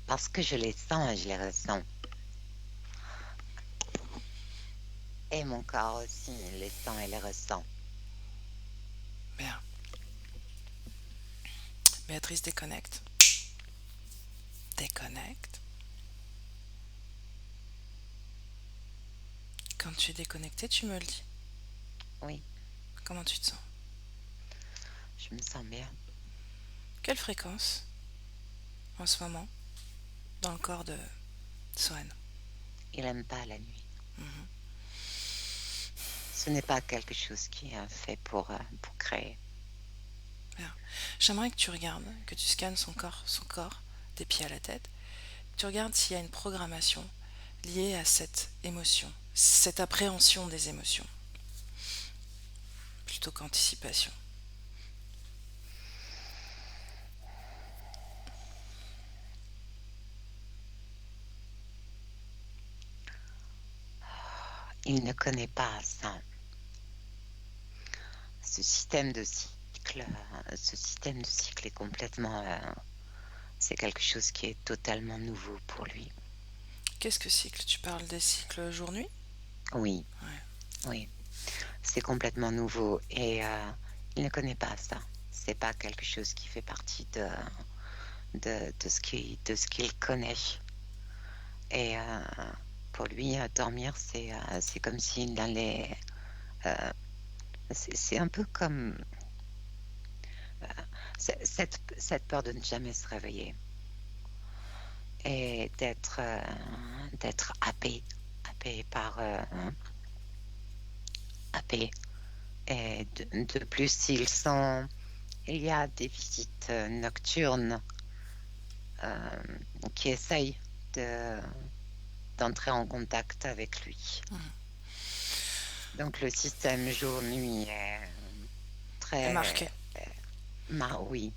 Parce que je les sens et je les ressens. Et mon corps aussi les sent et les ressent. Bien. Béatrice, déconnecte. Déconnecte. Quand tu es déconnecté, tu me le dis. Oui, Comment tu te sens? je me sens bien. Quelle fréquence, en ce moment, dans le corps de Sohan? Il n'aime pas la nuit. Mhm. Ce n'est pas quelque chose qui est fait pour créer. Bien. J'aimerais que tu regardes, que tu scannes son corps, des pieds à la tête. Tu regardes s'il y a une programmation liée à cette émotion, cette appréhension des émotions, plutôt qu'anticipation. Il ne connaît pas ça. Ce système de cycle est complètement... c'est quelque chose qui est totalement nouveau pour lui. Qu'est-ce que cycle? Tu parles des cycles jour-nuit? Oui, Ouais. oui. C'est complètement nouveau et il ne connaît pas ça. C'est pas quelque chose qui fait partie de ce qu'il connaît. Et pour lui, dormir, c'est comme s'il allait... c'est un peu comme cette peur de ne jamais se réveiller et d'être happé par... happé. Et de plus, il y a des visites nocturnes qui essayent d'entrer en contact avec lui. Donc le système jour-nuit est Est très... marqué. oui,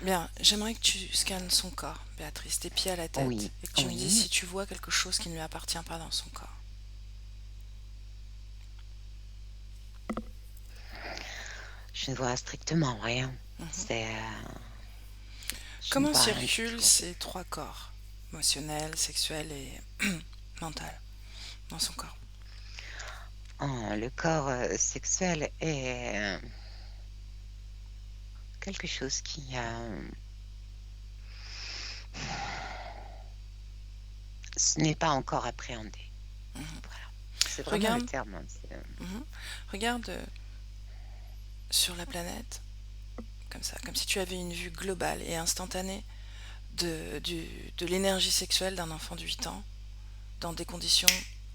Bien, j'aimerais que tu scannes son corps, Béatrice, des pieds à la tête, oui, et que tu me dises oui. si tu vois quelque chose qui ne lui appartient pas dans son corps. Je ne vois strictement rien. Mhm. Je ne Comment vois rien du circulent tout. ces trois corps, émotionnel, sexuel et mental, dans son corps? Le corps sexuel est quelque chose qui... ce n'est pas encore appréhendé. Mhm. Voilà. C'est vraiment le Regarde, terme. Hein. regarde sur la planète, comme ça, comme si tu avais une vue globale et instantanée de l'énergie sexuelle d'un enfant de 8 ans dans des conditions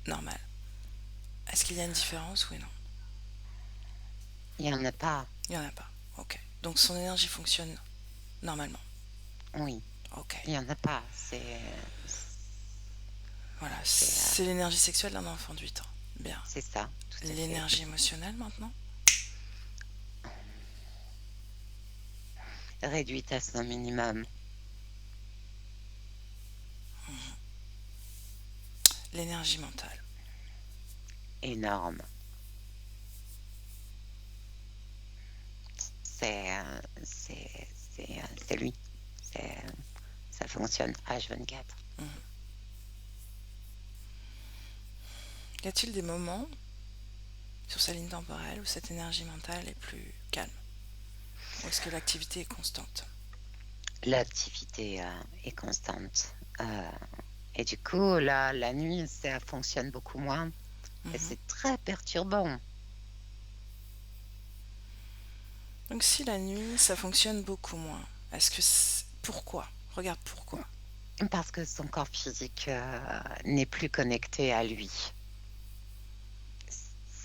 normales. Est-ce qu'il y a une différence, oui ou non? Il n'y en a pas. Il n'y en a pas. Ok. Donc son énergie fonctionne normalement. Oui. Ok. Il n'y en a pas. Voilà, C'est, c'est l'énergie sexuelle d'un enfant de 8 ans. Bien. c'est ça, tout à fait. L'énergie émotionnelle maintenant? Réduite à son minimum. L'énergie mentale. Énorme. C'est lui. C'est, ça fonctionne H24. Y a-t-il des moments sur sa ligne temporelle où cette énergie mentale est plus calme? Ou est-ce que l'activité est constante? L'activité est constante. Et du coup, là, la nuit, ça fonctionne beaucoup moins. Et c'est très perturbant. Donc si la nuit, ça fonctionne beaucoup moins, est-ce que pourquoi? Regarde pourquoi. Parce que son corps physique n'est plus connecté à lui.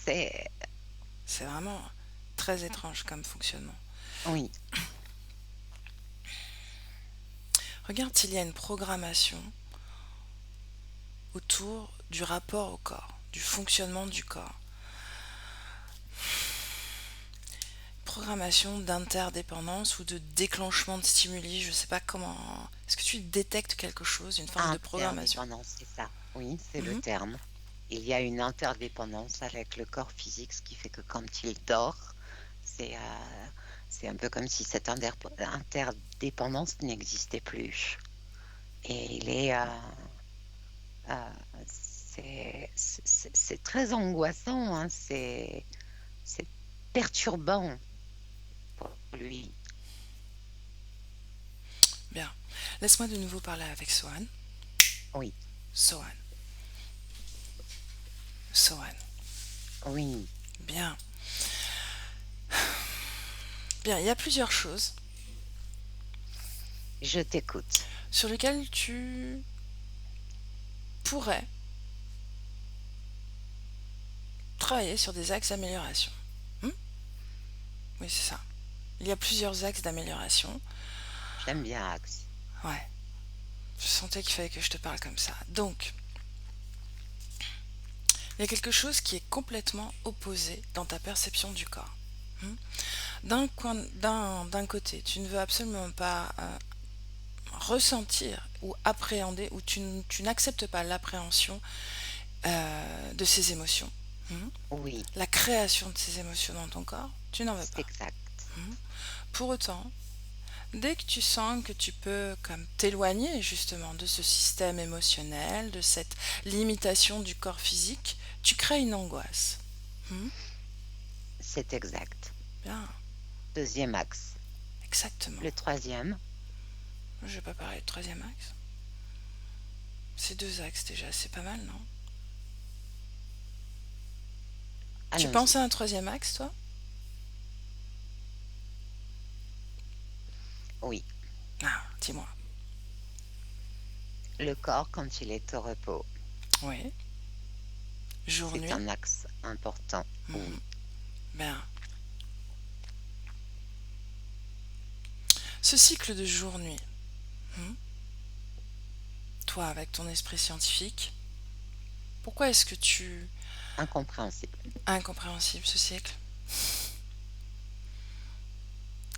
C'est... C'est vraiment très étrange comme fonctionnement. Oui, Regarde s'il y a une programmation autour du rapport au corps, du fonctionnement du corps. Programmation d'interdépendance ou de déclenchement de stimuli, je ne sais pas comment. Est-ce que tu détectes quelque chose, une forme de programmation? interdépendance, c'est ça. Oui, c'est le Mhm. terme. Il y a une interdépendance avec le corps physique, ce qui fait que quand il dort, c'est un peu comme si cette interdépendance n'existait plus. Et il est... c'est très angoissant, hein, c'est perturbant pour lui. Bien. Laisse-moi de nouveau parler avec Sohan. Oui, Sohan. Sohan. oui, Bien. Bien, il y a plusieurs choses je t'écoute. sur lesquelles tu pourrais travailler sur des axes d'amélioration. Oui, c'est ça. Il y a plusieurs axes d'amélioration. J'aime bien Axe. Ouais. Je sentais qu'il fallait que je te parle comme ça. Donc, il y a quelque chose qui est complètement opposé dans ta perception du corps. D'un côté, tu ne veux absolument pas ressentir ou appréhender, ou tu n'acceptes pas l'appréhension de ces émotions. Oui, La création de ces émotions dans ton corps, tu n'en veux c'est pas. exact. Pour autant, dès que tu sens que tu peux comme t'éloigner justement de ce système émotionnel, de cette limitation du corps physique, tu crées une angoisse. C'est exact. Bien, Deuxième axe. exactement. Le troisième, Je vais pas parler de troisième axe. C'est deux axes déjà, c'est pas mal, non? Tu allons-y. penses à un troisième axe, toi? Oui, Ah, dis-moi. le corps quand il est au repos, Oui. c'est Jour-nuit. un axe important. Oui, Bien. Ce cycle de jour-nuit, toi, avec ton esprit scientifique, pourquoi est-ce que tu... incompréhensible. Incompréhensible ce cycle.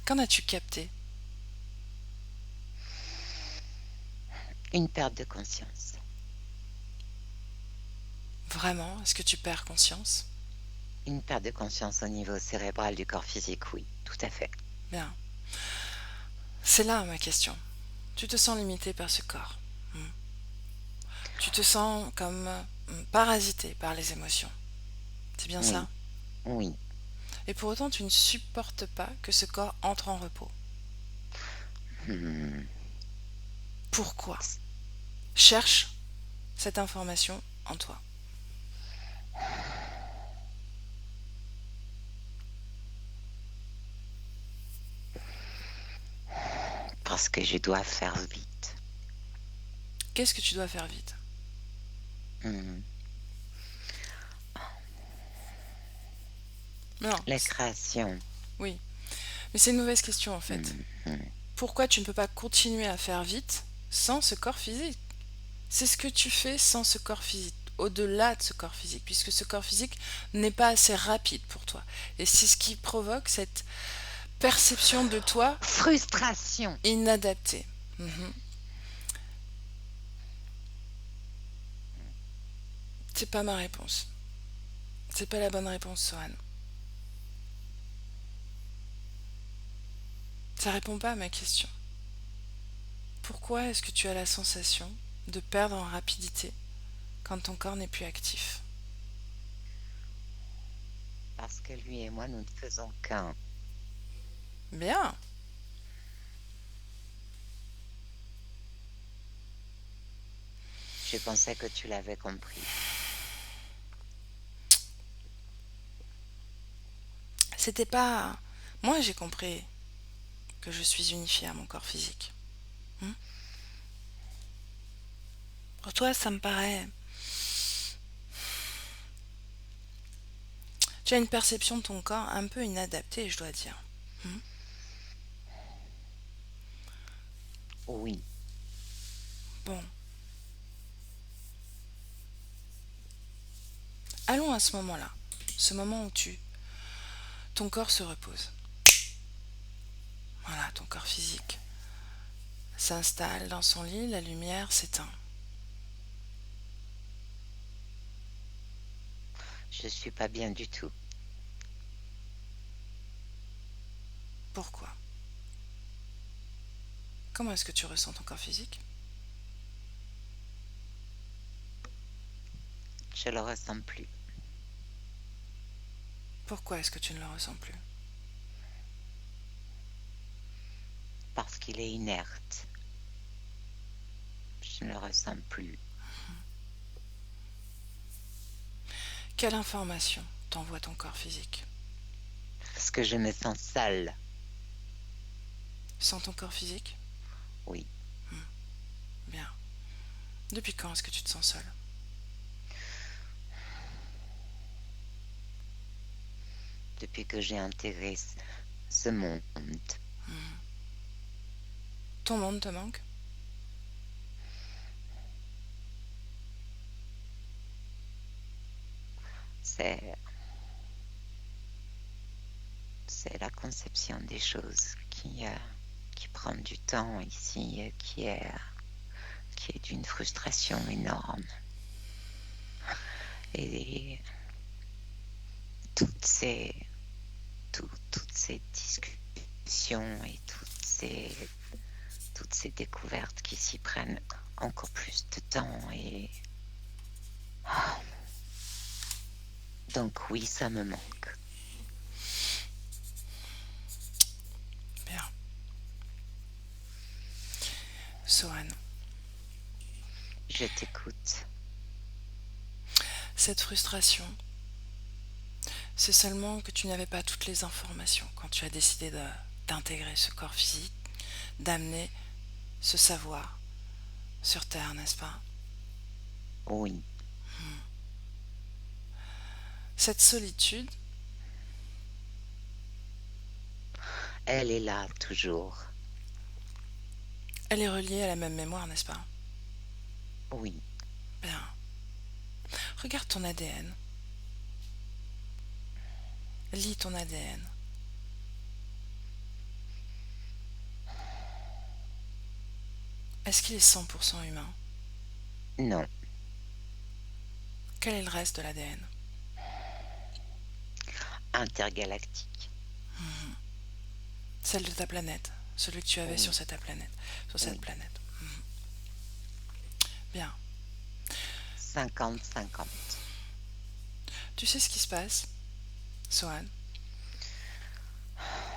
Qu'en as-tu capté? Une perte de conscience. Vraiment? Est-ce que tu perds conscience? Une perte de conscience au niveau cérébral du corps physique, oui, tout à fait. Bien. C'est là ma question. Tu te sens limité par ce corps. Tu te sens comme parasité par les émotions. C'est bien Oui, ça? oui. Et pour autant, tu ne supportes pas que ce corps entre en repos. Hmm. Pourquoi? Cherche cette information en toi. Parce que je dois faire vite. Qu'est-ce que tu dois faire vite? Hmm. Non, La création. oui. Mais c'est une mauvaise question en fait. Hmm. Pourquoi tu ne peux pas continuer à faire vite sans ce corps physique? C'est ce que tu fais sans ce corps physique, au-delà de ce corps physique, puisque ce corps physique n'est pas assez rapide pour toi. Et c'est ce qui provoque cette perception de toi Frustration. inadaptée. Mhm. C'est pas ma réponse. C'est pas la bonne réponse, Sohan. Ça répond pas à ma question. Pourquoi est-ce que tu as la sensation de perdre en rapidité quand ton corps n'est plus actif? Parce que lui et moi, nous ne faisons qu'un. Bien. Je pensais que tu l'avais compris. C'était pas... Moi, j'ai compris que je suis unifiée à mon corps physique. Pour toi, ça me paraît... Tu as une perception de ton corps un peu inadaptée, je dois dire. Oui. Bon. Allons à ce moment-là. Ce moment où ton corps se repose. Voilà, ton corps physique s'installe dans son lit, la lumière s'éteint. Je suis pas bien du tout. Pourquoi? Comment est-ce que tu ressens ton corps physique? Je le ressens plus. Pourquoi est-ce que tu ne le ressens plus? Parce qu'il est inerte. Je ne le ressens plus. Quelle information t'envoie ton corps physique? Parce que je me sens sale. Sans ton corps physique? Oui. Bien. Depuis quand est-ce que tu te sens seule? Depuis que j'ai intégré ce monde. Ton monde te manque? C'est la conception des choses qui prend du temps ici, qui est d'une frustration énorme. Et toutes ces discussions et toutes ces découvertes qui s'y prennent encore plus de temps et donc oui, ça me manque. Bien. Sohan, Je t'écoute. cette frustration, c'est seulement que tu n'avais pas toutes les informations quand tu as décidé d'intégrer ce corps physique, d'amener ce savoir sur Terre, n'est-ce pas? Oui. Cette solitude, Elle est là toujours. elle est reliée à la même mémoire, n'est-ce pas? Oui. Bien. Regarde ton ADN. Lis ton ADN. Est-ce qu'il est 100% humain? Non. Quel est le reste de l'ADN? Intergalactique. Celle de ta planète, celui que tu avais Oui. sur cette planète. Oui. Bien. 50-50. Tu sais ce qui se passe, Sohan?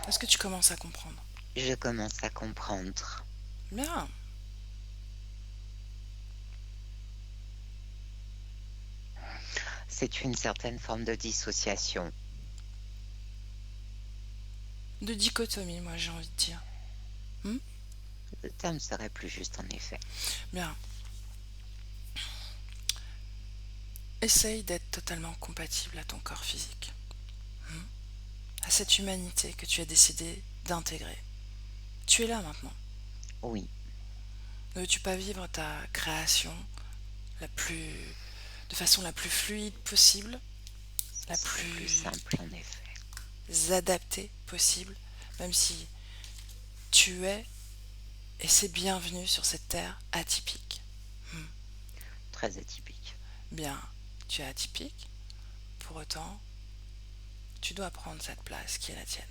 Est-ce que tu commences à comprendre? Je commence à comprendre. Bien. C'est une certaine forme de dissociation. De dichotomie, moi j'ai envie de dire. Le terme serait plus juste en effet. Bien. Essaye d'être totalement compatible à ton corps physique. À cette humanité que tu as décidé d'intégrer. Tu es là maintenant. Oui, Ne veux-tu pas vivre ta création la plus, de façon la plus fluide possible, ce la serait plus plus simple en effet. adaptée possible, même si tu es et c'est bienvenu sur cette terre atypique. Très atypique. Bien, tu es atypique, pour autant, tu dois prendre cette place qui est la tienne.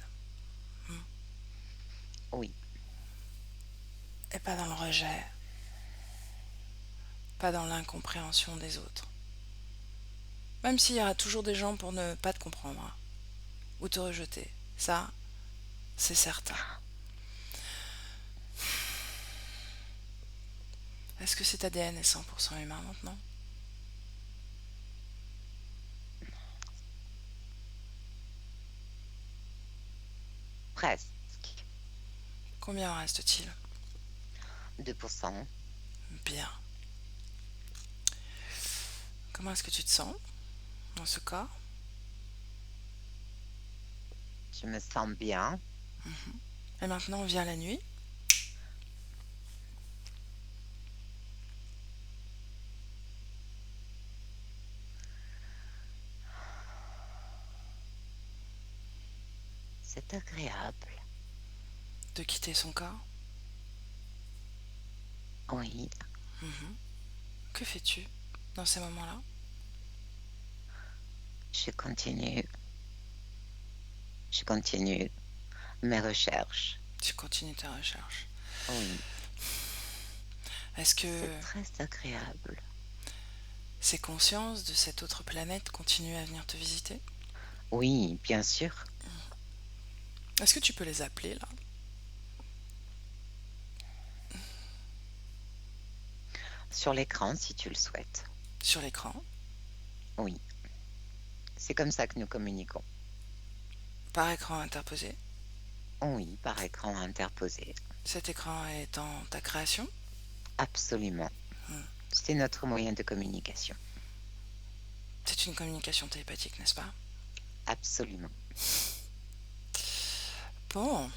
Oui, Et pas dans le rejet, pas dans l'incompréhension des autres. Même s'il y aura toujours des gens pour ne pas te comprendre, hein, ou te rejeter. Ça, c'est certain. Est-ce que cet ADN est 100% humain maintenant? presque. Combien en reste-t-il? 2%. Bien. Comment est-ce que tu te sens dans ce corps? Je me sens bien. Et maintenant vient la nuit. C'est agréable. De quitter son corps. Oui, Que fais-tu dans ces moments-là? je continue. Je continue mes recherches. Tu continues tes recherches. Oui, Est-ce que c'est très agréable. ces consciences de cette autre planète continuent à venir te visiter? Oui, bien sûr. Est-ce que tu peux les appeler là? Sur l'écran, si tu le souhaites. Sur l'écran? Oui, c'est comme ça que nous communiquons. Par écran interposé? Oui, par écran interposé. Cet écran est dans ta création? Absolument. C'est notre moyen de communication. C'est une communication télépathique, n'est-ce pas? Absolument. Bon.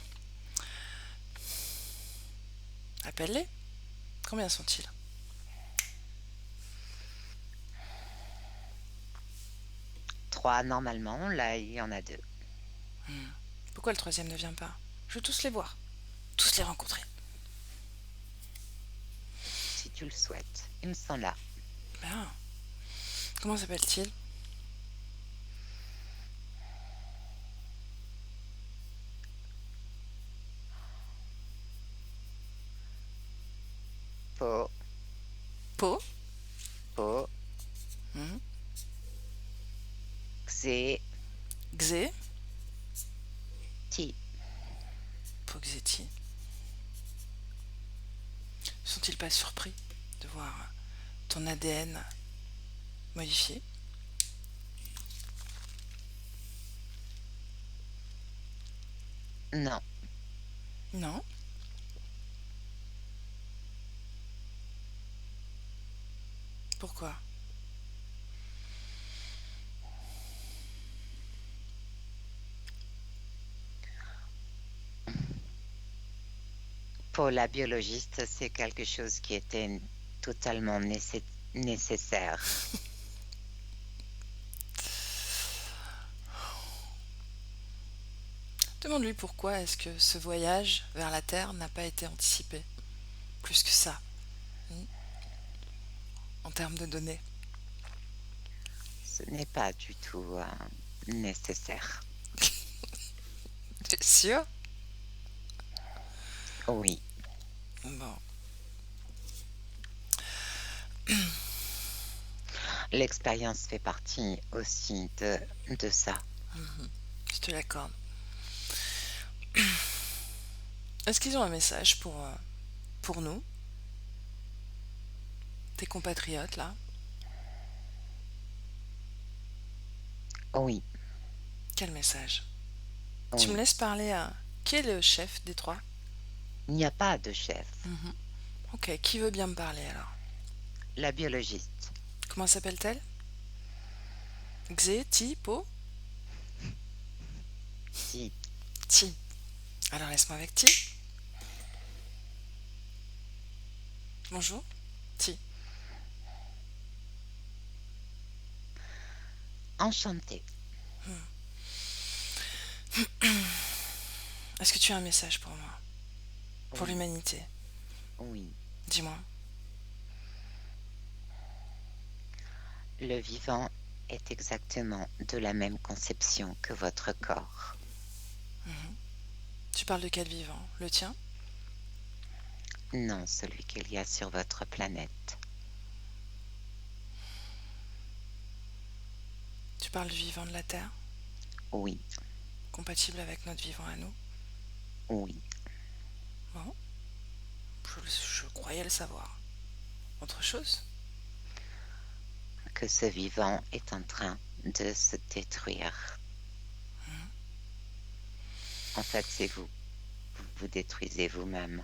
Appelle-les. Combien sont-ils? 3 normalement, là il y en a 2. Pourquoi le troisième ne vient pas? Je veux tous les voir. Tous les rencontrer. Si tu le souhaites. Ils sont là. Bien. Comment s'appelle-t-il? Po, Po? po, Mhm. xé, Xé? ti. Poxetti. Sont-ils pas surpris de voir ton ADN modifié? Non, Non? Pourquoi? pour la biologiste, c'est quelque chose qui était totalement nécessaire. Demande-lui pourquoi est-ce que ce voyage vers la Terre n'a pas été anticipé. Plus que ça, en termes de données. Ce n'est pas du tout nécessaire. T'es sûr? Oui, Bon. l'expérience fait partie aussi de ça. Je te l'accorde. Est-ce qu'ils ont un message pour nous, tes compatriotes là? Oui, Quel message? Tu me oui. laisses parler à... Qui est le chef des trois? Il n'y a pas de chef. Ok, qui veut bien me parler alors? La biologiste. Comment s'appelle-t-elle? Xé, Ti, Po? Ti. Ti. Alors laisse-moi avec Ti. Bonjour. Si. Enchantée. Est-ce que tu as un message pour moi? Pour Oui, l'humanité? oui. Dis-moi. Le vivant est exactement de la même conception que votre corps. Tu parles de quel vivant? Le tien? Non, celui qu'il y a sur votre planète. Tu parles du vivant de la Terre? Oui, Compatible avec notre vivant à nous? oui. Bon, je croyais le savoir. Autre chose? Que ce vivant est en train de se détruire. En fait, c'est vous. Vous vous détruisez vous-même.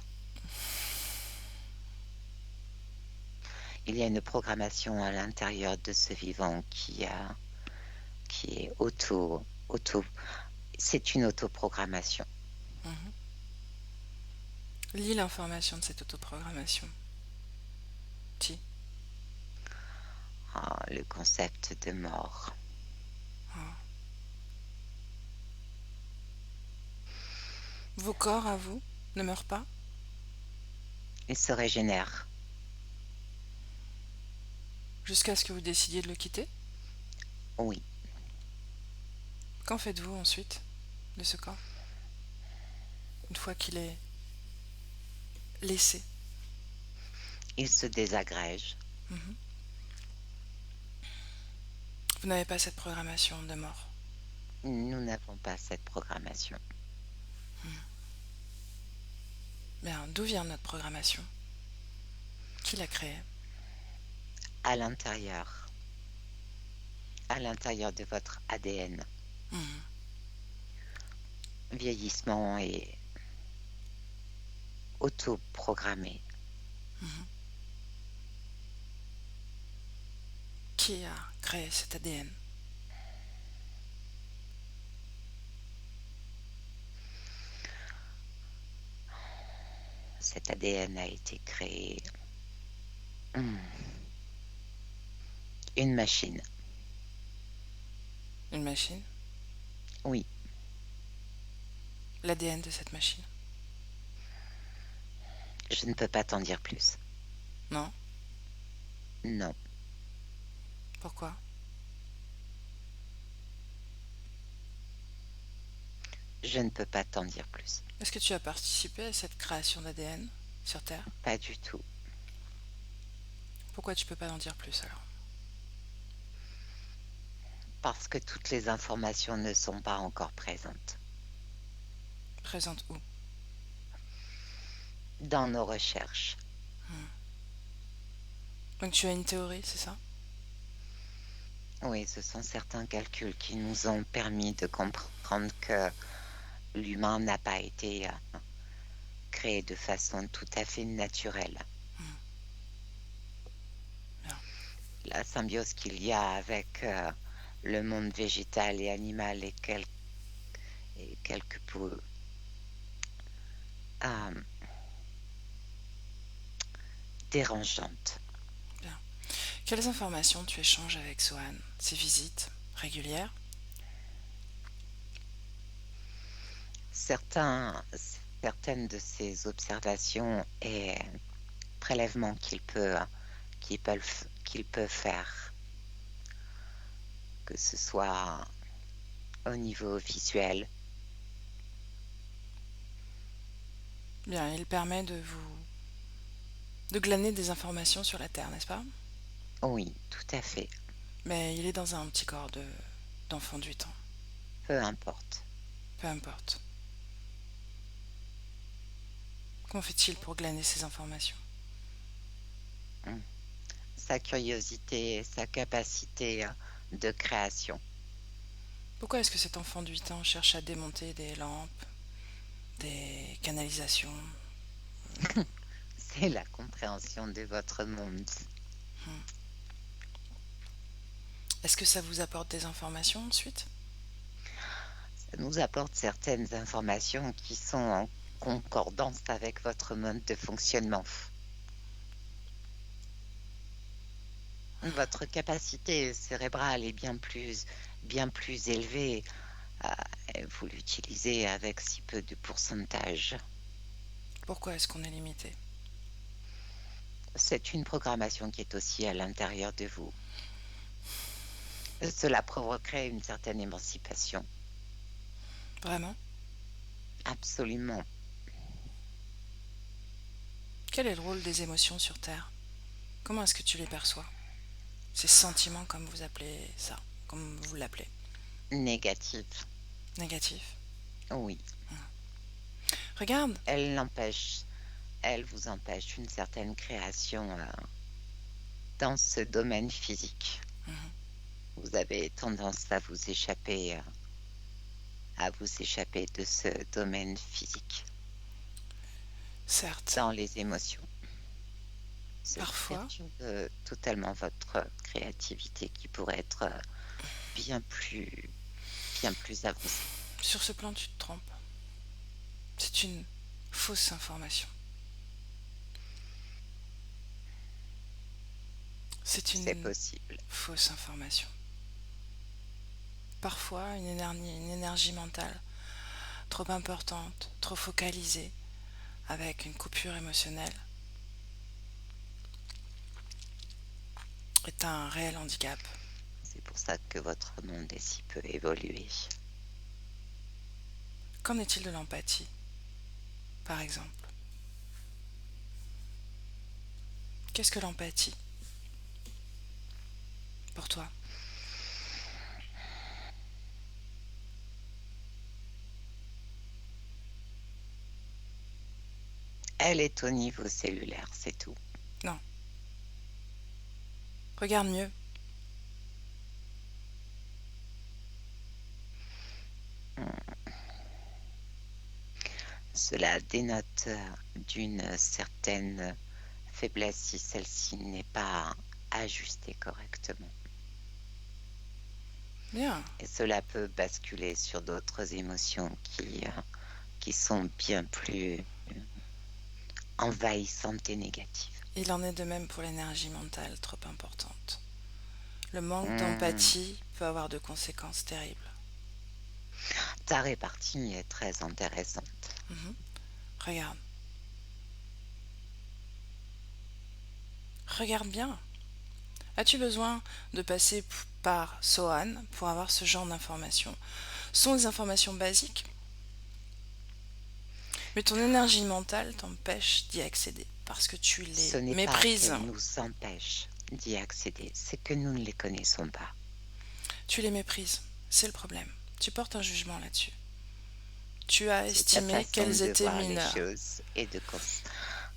Il y a une programmation à l'intérieur de ce vivant qui est c'est une autoprogrammation. Lis l'information de cette autoprogrammation. Si. Le concept de mort. Vos corps, à vous, ne meurent pas? Il se régénère. Jusqu'à ce que vous décidiez de le quitter? Oui, Qu'en faites-vous ensuite de ce corps? Une fois qu'il est laissé? il se désagrège. Vous n'avez pas cette programmation de mort. Nous n'avons pas cette programmation. Bien, d'où vient notre programmation? Qui l'a créée? À l'intérieur de votre ADN. Vieillissement et autoprogrammé. Qui a créé cet ADN? Cet ADN a été créé. Une machine. Une machine? Oui, L'ADN de cette machine? je ne peux pas t'en dire plus. Non? Non, Pourquoi? je ne peux pas t'en dire plus. Est-ce que tu as participé à cette création d'ADN sur Terre? Pas du tout. Pourquoi tu peux pas en dire plus alors? Parce que toutes les informations ne sont pas encore présentes. Présente où? Dans nos recherches. Donc tu as une théorie, c'est ça? Oui, ce sont certains calculs qui nous ont permis de comprendre que l'humain n'a pas été créé de façon tout à fait naturelle. Bien. La symbiose qu'il y a avec le monde végétal et animal est quelque peu dérangeante. Bien. Quelles informations tu échanges avec Sohan? Ces visites régulières? Certaines de ces observations et prélèvements qu'il peut faire, que ce soit au niveau visuel. Bien, il permet de glaner des informations sur la Terre, n'est-ce pas? Oui, tout à fait. Mais il est dans un petit corps d'enfant du temps. Peu importe. Peu importe. Comment fait-il pour glaner ces informations? Sa curiosité, sa capacité de création. Pourquoi est-ce que cet enfant de 8 ans cherche à démonter des lampes, des canalisations? C'est la compréhension de votre monde. Est-ce que ça vous apporte des informations ensuite? Ça nous apporte certaines informations qui sont en concordance avec votre mode de fonctionnement. Votre capacité cérébrale est bien plus élevée. Vous l'utilisez avec si peu de pourcentage. Pourquoi est-ce qu'on est limité? C'est une programmation qui est aussi à l'intérieur de vous. Cela provoquerait une certaine émancipation. Vraiment? Absolument. Quel est le rôle des émotions sur Terre? Comment est-ce que tu les perçois? Ces sentiments, comme vous appelez ça, comme vous l'appelez. Négatif. Négatifs. Oui. Regarde, Elle vous empêche une certaine création dans ce domaine physique. Vous avez tendance à vous échapper de ce domaine physique certes, dans les émotions. Ce qui parfois, perturbe totalement votre créativité qui pourrait être bien plus avancée. sur ce plan, tu te trompes. C'est une fausse information. C'est C'est une possible. fausse information. Parfois, une énergie mentale trop importante, trop focalisée, avec une coupure émotionnelle, est un réel handicap. C'est pour ça que votre monde est si peu évolué. Qu'en est-il de l'empathie, par exemple? Qu'est-ce que l'empathie pour toi? Elle est au niveau cellulaire, c'est tout. Non. Regarde mieux. Cela dénote d'une certaine faiblesse si celle-ci n'est pas ajustée correctement. Bien. Et cela peut basculer sur d'autres émotions qui sont bien plus envahissantes et négatives. Il en est de même pour l'énergie mentale trop importante. Le manque d'empathie peut avoir de conséquences terribles. Ta répartie est très intéressante. Regarde. Regarde bien. As-tu besoin de passer par Sohan pour avoir ce genre d'informations? Ce sont des informations basiques, mais ton énergie mentale t'empêche d'y accéder parce que tu Ce les n'est pas méprises. qu'elle nous empêche d'y accéder, c'est que nous ne les connaissons pas. Tu les méprises, c'est le problème. Tu portes un jugement là-dessus. Tu as C'est ta estimé façon qu'elles de étaient voir les mineures. choses et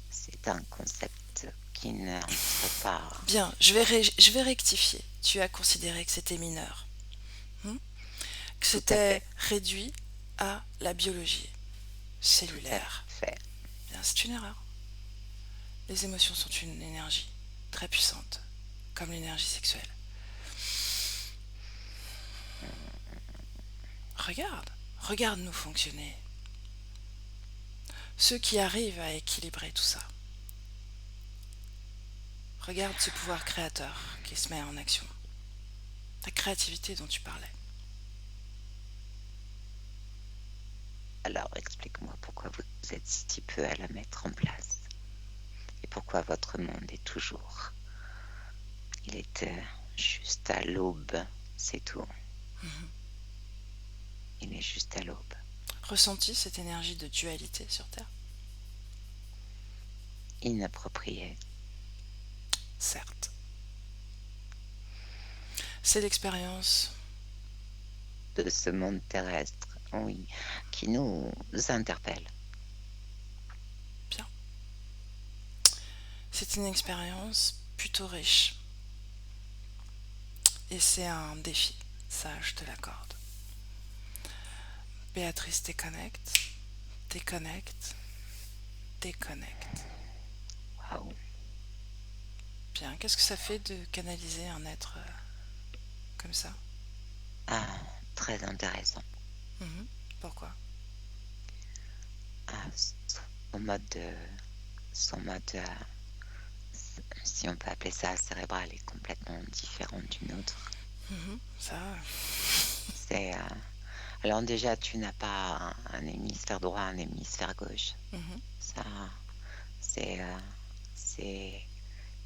c'est un concept qui n'entre pas. Bien, je vais rectifier. Tu as considéré que c'était mineur. Que Tout à c'était fait. réduit à la biologie cellulaire. Fait. Bien, c'est une erreur. Les émotions sont une énergie très puissante, comme l'énergie sexuelle. Regarde-nous fonctionner. Ceux qui arrivent à équilibrer tout ça. Regarde ce pouvoir créateur qui se met en action. La créativité dont tu parlais. Alors explique-moi pourquoi vous êtes si peu à la mettre en place et pourquoi votre monde est toujours. Il est juste à l'aube, c'est tout. Il est juste à l'aube. Ressenti cette énergie de dualité sur Terre? Inapproprié. Certes. C'est l'expérience. De ce monde terrestre, oui, qui nous interpelle. Bien. C'est une expérience plutôt riche. Et c'est un défi, ça je te l'accorde. Béatrice déconnecte, déconnecte, déconnecte. Waouh. Bien, qu'est-ce que ça fait de canaliser un être comme ça? Ah, très intéressant. Pourquoi? Ah, son mode si on peut appeler ça cérébrale, est complètement différente d'une autre. Ça, C'est alors déjà, tu n'as pas un hémisphère droit, un hémisphère gauche. Ça, c'est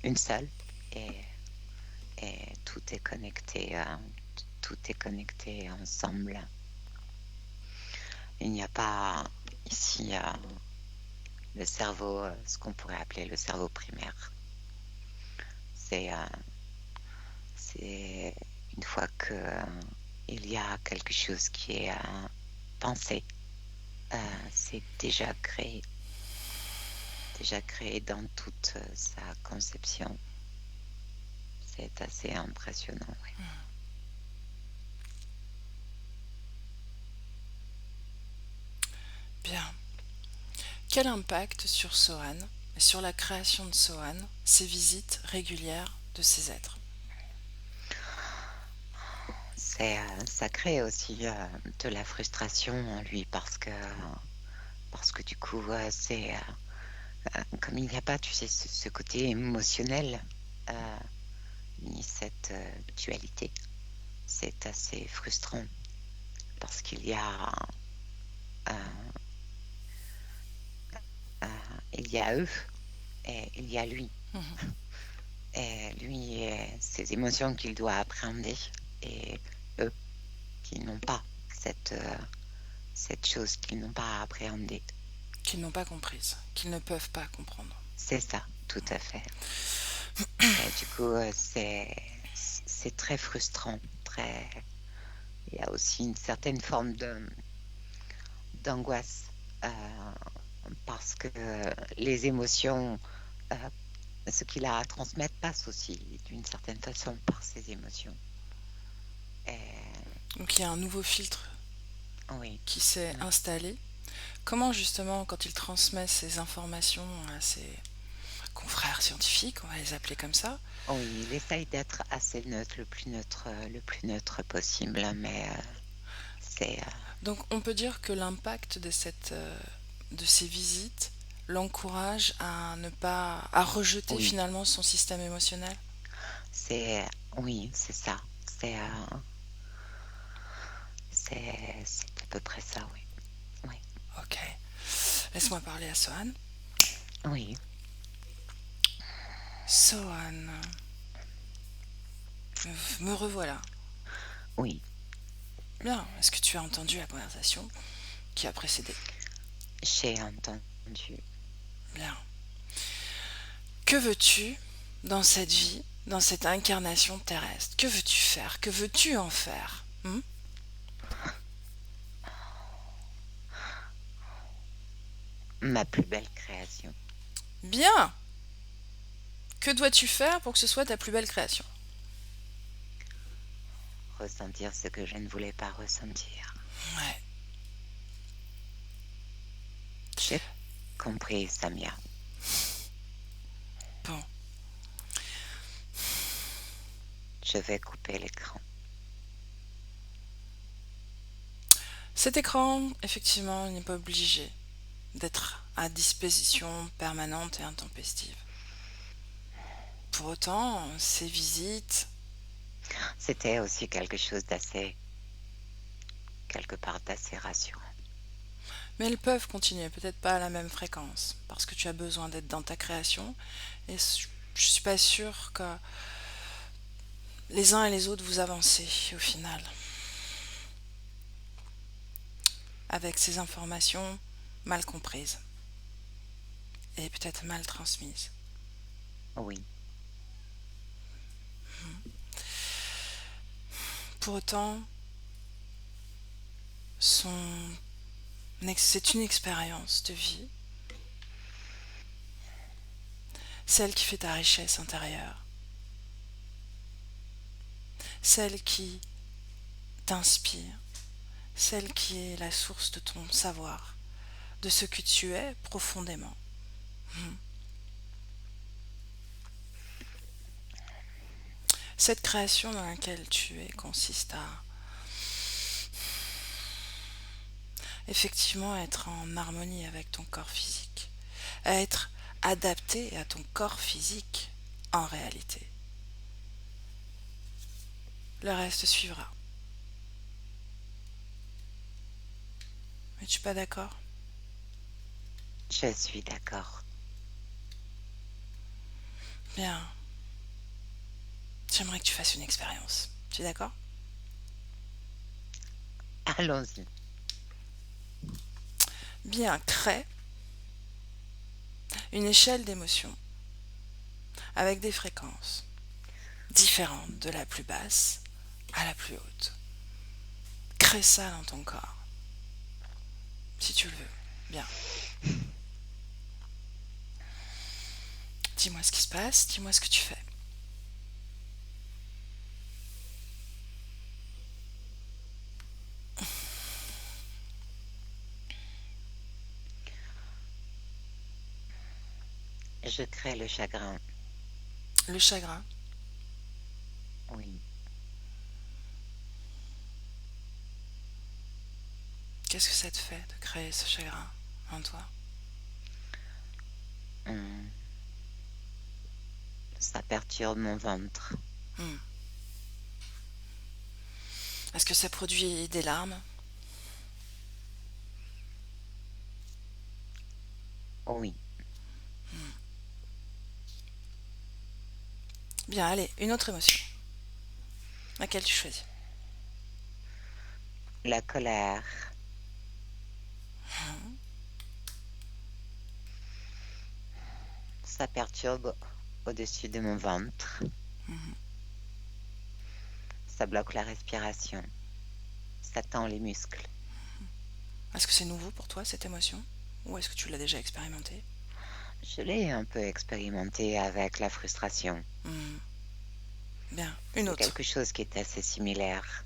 une seule et, tout est connecté, ensemble. Il n'y a pas ici le cerveau, ce qu'on pourrait appeler le cerveau primaire. C'est une fois que il y a quelque chose qui est pensé, c'est déjà créé dans toute sa conception. C'est assez impressionnant. Oui. bien. Quel impact sur Sohan et sur la création de Sohan, ces visites régulières de ces êtres? Ça crée aussi de la frustration en lui parce que du coup, c'est comme il n'y a pas, tu sais, ce côté émotionnel, ni cette dualité. C'est assez frustrant parce qu'il y a eux et il y a lui. Et lui, ses émotions qu'il doit appréhender, et eux qui n'ont pas cette chose qu'ils n'ont pas à appréhender. Qu'ils n'ont pas comprise, qu'ils ne peuvent pas comprendre. C'est ça, tout à fait. Et du coup, c'est très frustrant. Il y a aussi une certaine forme d'angoisse parce que les émotions, ce qu'il a à transmettre passe aussi d'une certaine façon par ses émotions. Donc il y a un nouveau filtre Oui. qui s'est installé. Comment justement, quand il transmet ces informations à ses confrères scientifiques, on va les appeler comme ça? Oui, il essaye d'être assez neutre, le plus neutre possible, mais c'est... Donc on peut dire que l'impact de ces visites l'encourage à ne pas à rejeter finalement son système émotionnel. Oui, c'est ça. C'est à peu près ça, oui. Oui. Ok. Laisse-moi parler à Sohan. Oui. Sohan. Me revoilà. Oui. Bien. Est-ce que tu as entendu la conversation qui a précédé? J'ai entendu. Bien. Que veux-tu dans cette vie, dans cette incarnation terrestre? Que veux-tu faire? Que veux-tu en faire? Ma plus belle création. Bien. Que dois-tu faire pour que ce soit ta plus belle création? Ressentir ce que je ne voulais pas ressentir. Ouais. J'ai compris, Samia. Bon. Je vais couper l'écran. Cet écran, effectivement, n'est pas obligé d'être à disposition permanente et intempestive. Pour autant, ces visites... C'était aussi quelque chose quelque part d'assez rassurant. Mais elles peuvent continuer, peut-être pas à la même fréquence, parce que tu as besoin d'être dans ta création, et je suis pas sûre que les uns et les autres vous avancez au final. Avec ces informations mal comprises et peut-être mal transmises. Oui. Pour autant, c'est une expérience de vie, celle qui fait ta richesse intérieure, celle qui t'inspire, celle qui est la source de ton savoir, de ce que tu es profondément. Cette création dans laquelle tu es consiste à effectivement être en harmonie avec ton corps physique, à être adapté à ton corps physique, en réalité. Le reste suivra. Es-tu pas d'accord? Je suis d'accord. Bien. J'aimerais que tu fasses une expérience. Tu es d'accord? Allons-y. Bien, crée une échelle d'émotions avec des fréquences différentes de la plus basse à la plus haute. Crée ça dans ton corps, si tu le veux. Bien. Dis-moi ce qui se passe, dis-moi ce que tu fais. Je crée le chagrin. Le chagrin. Oui. Qu'est-ce que ça te fait de créer ce chagrin en toi? Hum, Ça perturbe mon ventre. Hmm. Est-ce que ça produit des larmes? Oui. Bien, allez, une autre émotion. Laquelle tu choisis? La colère. Ça perturbe au-dessus de mon ventre. Mhm. Ça bloque la respiration. Ça tend les muscles. Est-ce que c'est nouveau pour toi, cette émotion? Ou est-ce que tu l'as déjà expérimentée? Je l'ai un peu expérimenté avec la frustration. Hmm. Bien, une C'est autre. quelque chose qui est assez similaire.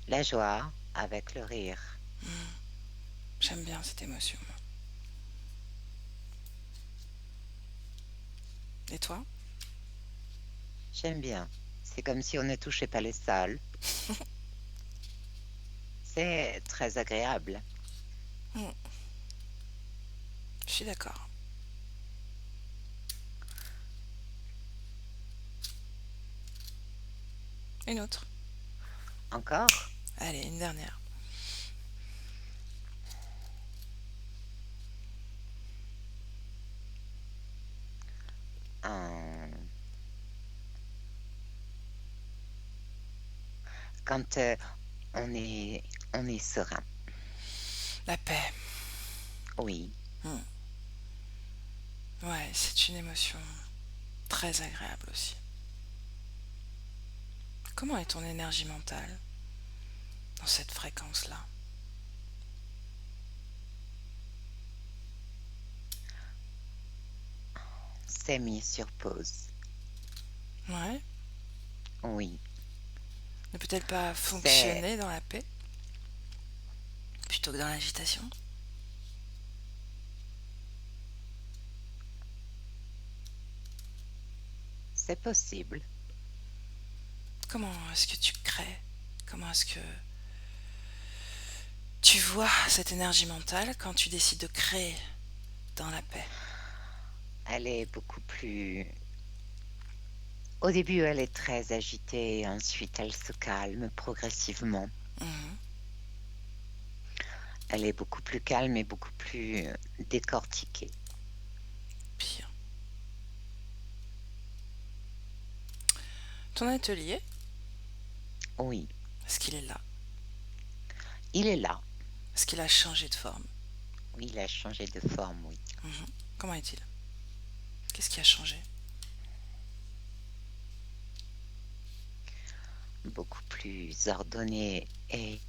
La joie avec le rire. J'aime bien cette émotion. Et toi? J'aime bien. C'est comme si on ne touchait pas le sol. C'est très agréable. Hmm. Je suis d'accord. Une autre. Encore? Allez, une dernière. Hum, Quand on est serein. La paix. Oui. Hmm. Ouais, c'est une émotion très agréable aussi. Comment est ton énergie mentale dans cette fréquence-là? C'est mis sur pause. Ouais. Oui. Ne peut-elle pas C'est fonctionner dans la paix plutôt que dans l'agitation? c'est possible. Comment est-ce que tu crées? Comment est-ce que tu vois cette énergie mentale quand tu décides de créer dans la paix? Elle est beaucoup plus... Au début, elle est très agitée, ensuite elle se calme progressivement. Mhm. Elle est beaucoup plus calme et beaucoup plus décortiquée. Bien. Ton atelier, Oui, est-ce qu'il est là? il est là. Est-ce qu'il a changé de forme? Oui, il a changé de forme, oui. Mhm. Comment est-il? Qu'est-ce qui a changé? Beaucoup plus ordonné et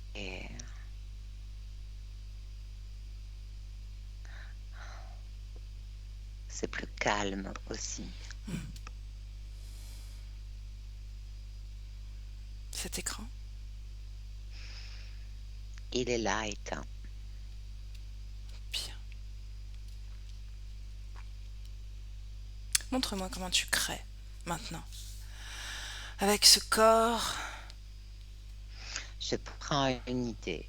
c'est plus calme aussi. Cet écran? Il est là éteint. Bien. Montre-moi comment tu crées maintenant. Avec ce corps, Je prends une idée,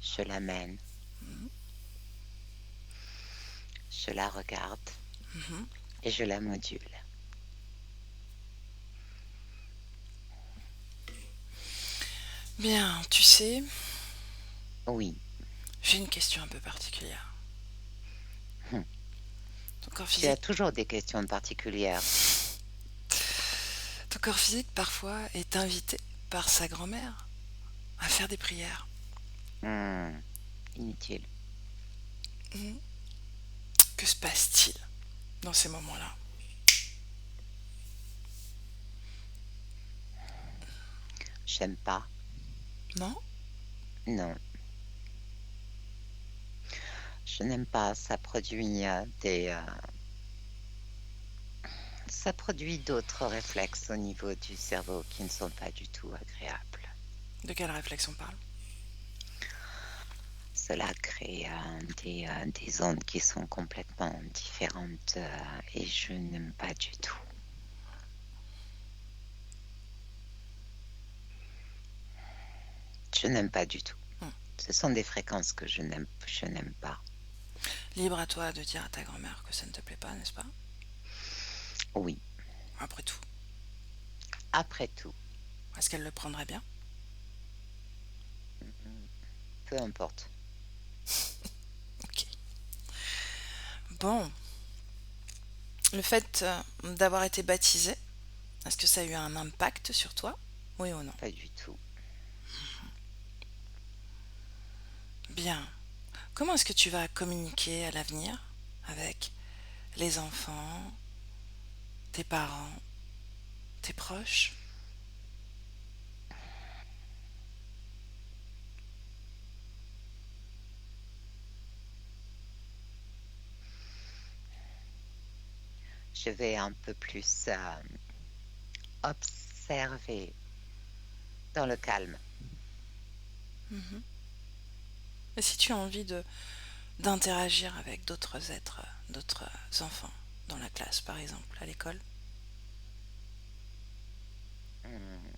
je l'amène. je la regarde Mhm. et je la module. Bien, tu sais, Oui. j'ai une question un peu particulière. Hum. Ton corps Tu as physique, toujours des questions particulières. ton corps physique parfois est invité par sa grand-mère à faire des prières. Hmm, Inutile. Mhm. Que se passe-t-il dans ces moments-là? J'aime pas. Non? Non, je n'aime pas. Ça produit d'autres réflexes au niveau du cerveau qui ne sont pas du tout agréables. De quel réflexe on parle? Cela crée des ondes qui sont complètement différentes et je n'aime pas du tout. Je n'aime pas du tout. Hmm. Ce sont des fréquences que je n'aime pas. Libre à toi de dire à ta grand-mère que ça ne te plaît pas, n'est-ce pas? Oui, Après tout, après tout, est-ce qu'elle le prendrait bien? peu importe. Ok. Bon, le fait d'avoir été baptisé, est-ce que ça a eu un impact sur toi? Oui ou non? Pas du tout. Bien. Comment est-ce que tu vas communiquer à l'avenir avec les enfants, tes parents, tes proches? Je vais un peu plus observer dans le calme. Mhm. Et si tu as envie de d'interagir avec d'autres êtres, d'autres enfants dans la classe, par exemple, à l'école? Hmm,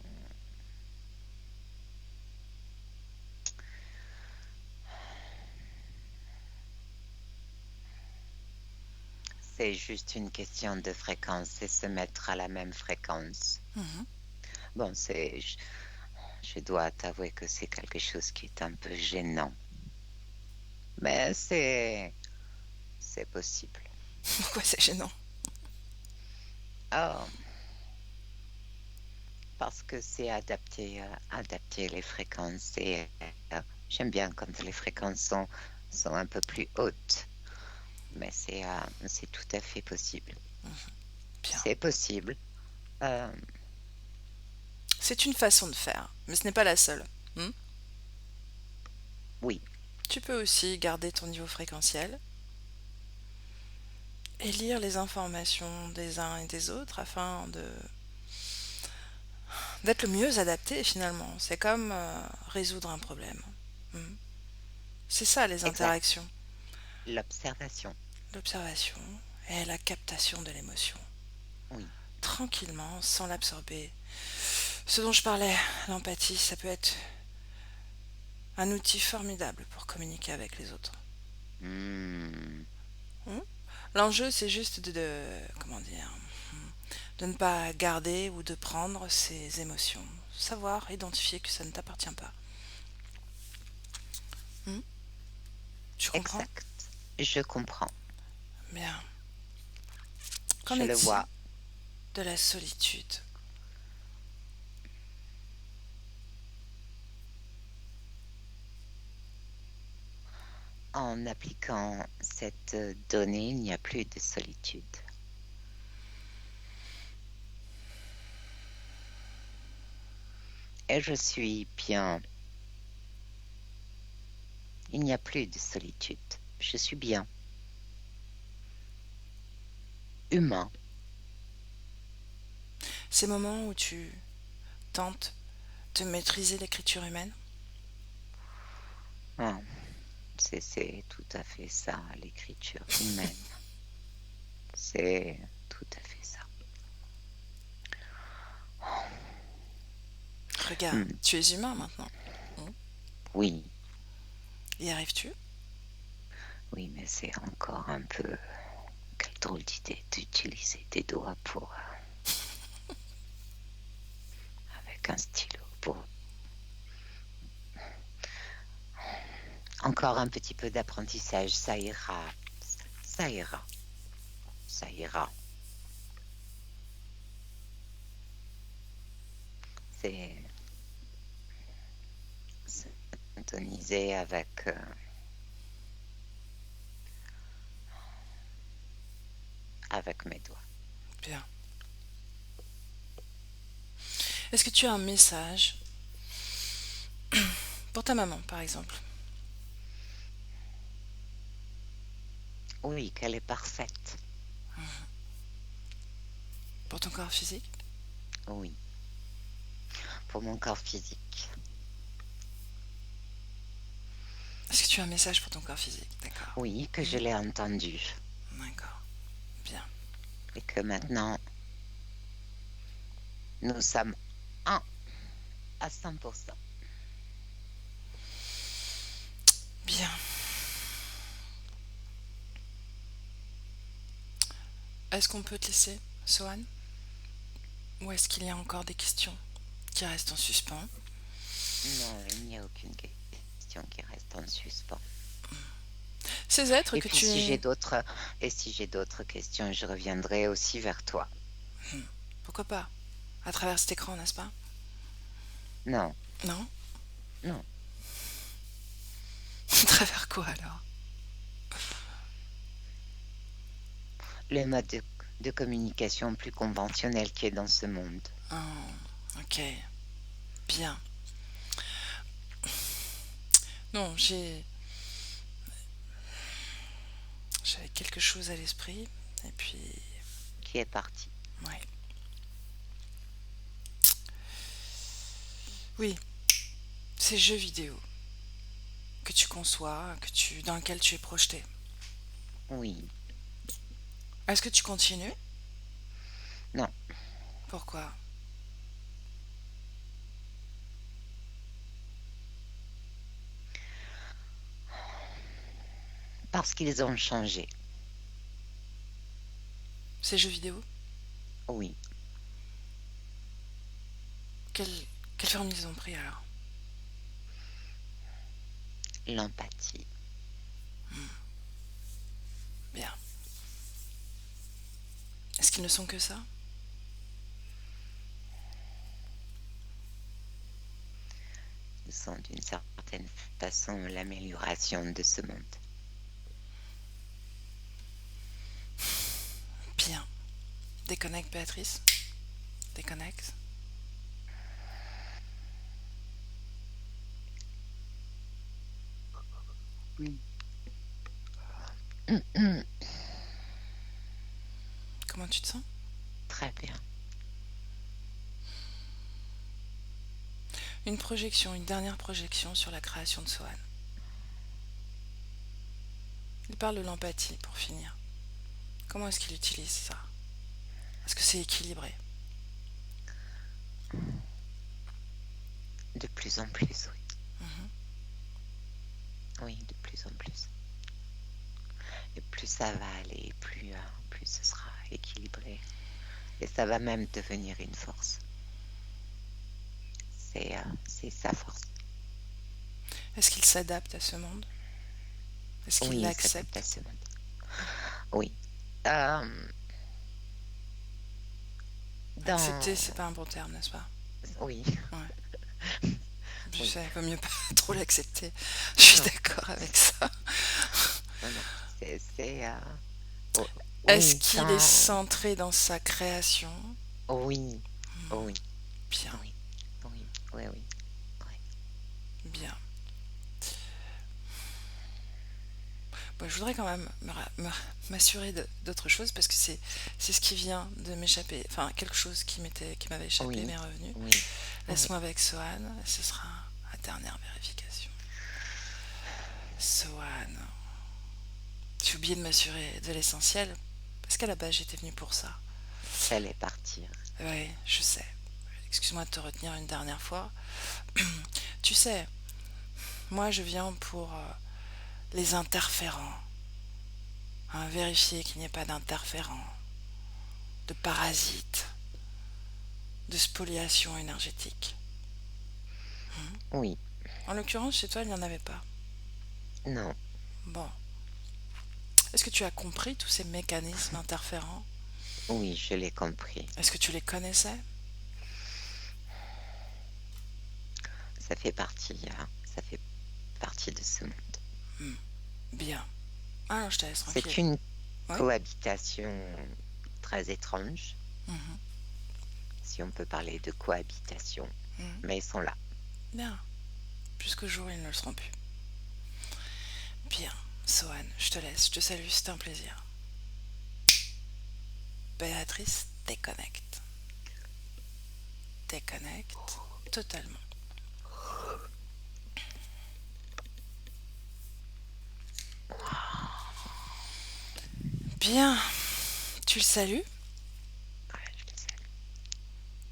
C'est juste une question de fréquence et se mettre à la même fréquence. Mhm. Bon, je dois t'avouer que c'est quelque chose qui est un peu gênant. Mais c'est possible. Pourquoi c'est gênant? Oh, parce que c'est adapter les fréquences et j'aime bien quand les fréquences sont un peu plus hautes. Mais c'est tout à fait possible. Bien. C'est possible. Euh, C'est une façon de faire, mais ce n'est pas la seule. Hmm. oui, Tu peux aussi garder ton niveau fréquentiel et lire les informations des uns et des autres afin de d'être le mieux adapté finalement. C'est comme résoudre un problème. Hmm. C'est ça les exact. interactions. L'observation. L'observation et la captation de l'émotion. Oui, Tranquillement, sans l'absorber. Ce dont je parlais, l'empathie, ça peut être un outil formidable pour communiquer avec les autres. Hmm, Hmm. L'enjeu, c'est juste comment dire, de ne pas garder ou de prendre ses émotions. Savoir identifier que ça ne t'appartient pas. Hmm. Tu comprends? exact. Je comprends. Bien. Qu'en Je le est-il vois. de la solitude? En appliquant cette donnée, il n'y a plus de solitude. Et je suis bien. Il n'y a plus de solitude. Je suis bien. Humain. Ces moments où tu tentes de maîtriser l'écriture humaine? Ah, c'est tout à fait ça, l'écriture humaine. C'est tout à fait ça. Regarde, Hmm, tu es humain maintenant. Hmm. Oui, Y arrives-tu? oui, mais c'est encore un peu drôle d'idée d'utiliser des doigts pour avec un stylo pour encore un petit peu d'apprentissage, ça ira, ça ira, ça ira. C'est syntoniser avec mes doigts. Bien. Est-ce que tu as un message pour ta maman, par exemple? Oui, qu'elle est parfaite. Pour ton corps physique? Oui, pour mon corps physique. Est-ce que tu as un message pour ton corps physique? D'accord. Oui, que je l'ai entendu. D'accord. Bien. Et que maintenant, nous sommes un à 100%. Bien. Est-ce qu'on peut te laisser, Sohan? Ou est-ce qu'il y a encore des questions qui restent en suspens? Non, il n'y a aucune question qui reste en suspens. Ces êtres Et que puis tu... si j'ai d'autres questions, je reviendrai aussi vers toi. Pourquoi pas? À travers cet écran, n'est-ce pas? Non, Non? non. À travers quoi alors? Le mode de communication plus conventionnel qui est dans ce monde. Oh, ok. Bien. Non, j'avais quelque chose à l'esprit. Et puis... Qui est parti. Ouais. Oui, ces jeux vidéo que tu conçois, dans lesquels tu es projeté. Oui, Est-ce que tu continues? non. Pourquoi? Parce qu'ils ont changé. Ces jeux vidéo? Oui, Quelle, quelle forme ils ont pris alors? l'empathie. Bien. Est-ce qu'ils ne sont que ça? Ils sont d'une certaine façon l'amélioration de ce monde. Bien. Déconnecte, Béatrice. Déconnecte. Oui. Comment tu te sens? Très bien. Une projection, une dernière projection sur la création de Sohan. Il parle de l'empathie pour finir. Comment est-ce qu'il utilise ça? Est-ce que c'est équilibré? De plus en plus, oui. Mhm. Oui, de plus en plus. Et plus ça va aller, plus ce sera équilibré. Et ça va même devenir une force. C'est sa force. Est-ce qu'il s'adapte à ce monde? Est-ce qu'il Oui, il s'adapte l'accepte? à ce monde. Oui. Euh, Accepter, dans... c'est pas un bon terme, n'est-ce pas? Oui, Ouais. Je oui. sais, vaut mieux pas trop l'accepter. Je suis Non, d'accord avec ça. non, non. Oh, Est-ce oui, qu'il est centré dans sa création? Oui, oui, Bien, oui, oui, oui, oui. bien. Bon, je voudrais quand même m'assurer d'autre chose parce que c'est ce qui vient de m'échapper. Enfin, quelque chose qui m'avait échappé Oui, m'est revenu. oui, oui. Laisse-moi avec Sohan et ce sera la dernière vérification. Sohan. J'ai oublié de m'assurer de l'essentiel parce qu'à la base j'étais venue pour ça. Fallait partir. Oui, je sais. Excuse-moi de te retenir une dernière fois. Tu sais, moi je viens pour les interférents. hein, vérifier qu'il n'y ait pas d'interférents, de parasites, de spoliation énergétique. Oui, En l'occurrence, chez toi, il n'y en avait pas. non, Bon. Est-ce que tu as compris tous ces mécanismes interférents? oui, je l'ai compris. Est-ce que tu les connaissais? Ça fait partie, ça fait partie de ce monde. Bien. Alors, je te laisse C'est tranquille. une Oui. cohabitation très étrange, Mhm. si on peut parler de cohabitation, Mhm. mais ils sont là. Bien. Jusqu'au jour où ils ne le seront plus. Bien. Sohan, je te laisse. Je te salue. C'était un plaisir. Béatrice, déconnecte. Déconnecte totalement. Bien. Tu le salues Ouais, je le sais.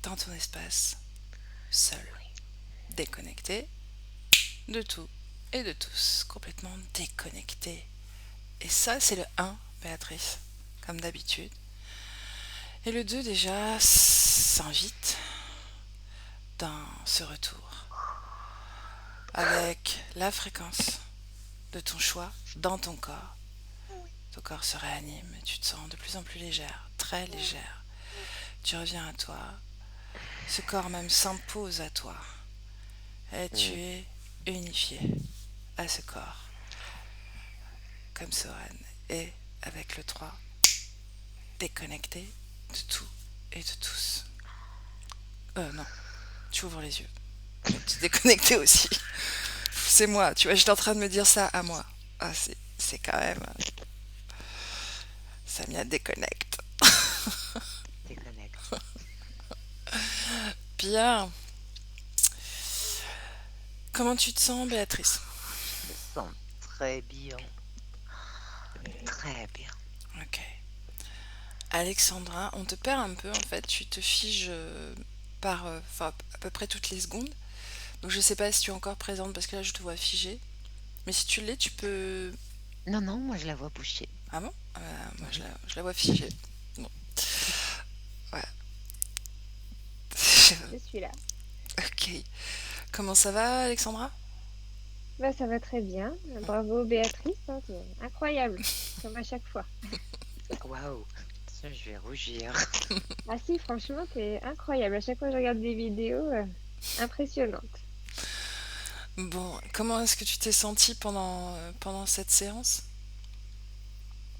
dans ton espace, seul, déconnecté de tout et de tous, complètement déconnecté. Et ça, c'est le 1, Béatrice, comme d'habitude. Et le 2, déjà, s'invite dans ce retour avec la fréquence de ton choix dans ton corps. Ton corps se réanime et tu te sens de plus en plus légère, très légère. Tu reviens à toi. Ce corps même s'impose à toi. Et tu es unifié à ce corps, comme Sohan. Et avec le 3, déconnecté de tout et de tous. Non, tu ouvres les yeux. Mais tu es déconnecté aussi. C'est moi, tu vois, j'étais en train de me dire ça à moi. Ah, c'est quand même... Ça m'y a déconnecte. Déconnecte. Bien. Comment tu te sens, Béatrice? Je me sens très bien. Très bien. Ok. Alexandra, on te perd un peu en fait, tu te figes enfin, à peu près toutes les secondes. Donc je sais pas si tu es encore présente parce que là je te vois figée. Mais si tu l'es, tu peux... Non, non, moi je la vois boucher. Ah bon? Moi je la vois figée. Bon, ouais. Je suis là. Ok. Comment ça va, Alexandra? Bah, ça va très bien. Bravo Béatrice, hein, c'est incroyable, comme à chaque fois. Waouh, attention, je vais rougir. Ah si, franchement, t'es incroyable. À chaque fois que je regarde des vidéos, impressionnantes. Bon, comment est-ce que tu t'es sentie pendant cette séance?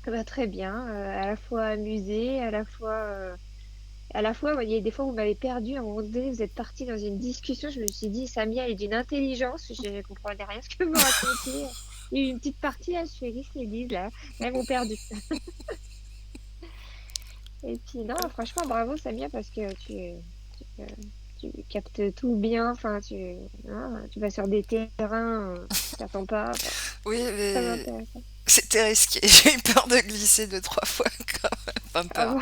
Bah, très bien, à la fois amusée, à la fois, il y a des fois où vous m'avez perdu, à un moment donné, vous êtes parti dans une discussion, je me suis dit, Samia est d'une intelligence, je ne comprenais rien à ce que vous racontiez. Il y a eu une petite partie, là, je fais, qu'est-ce qu'ils disent, là? Elles m'ont perdu. Et puis, non, franchement, bravo, Samia, parce que tu, euh, tu captes tout bien, enfin, hein, tu vas sur des terrains, tu t'attends pas, enfin, Oui, très mais intéressant. c'était risqué. J'ai eu peur de glisser 2, 3 fois quand même. Enfin, Ah peur. bon?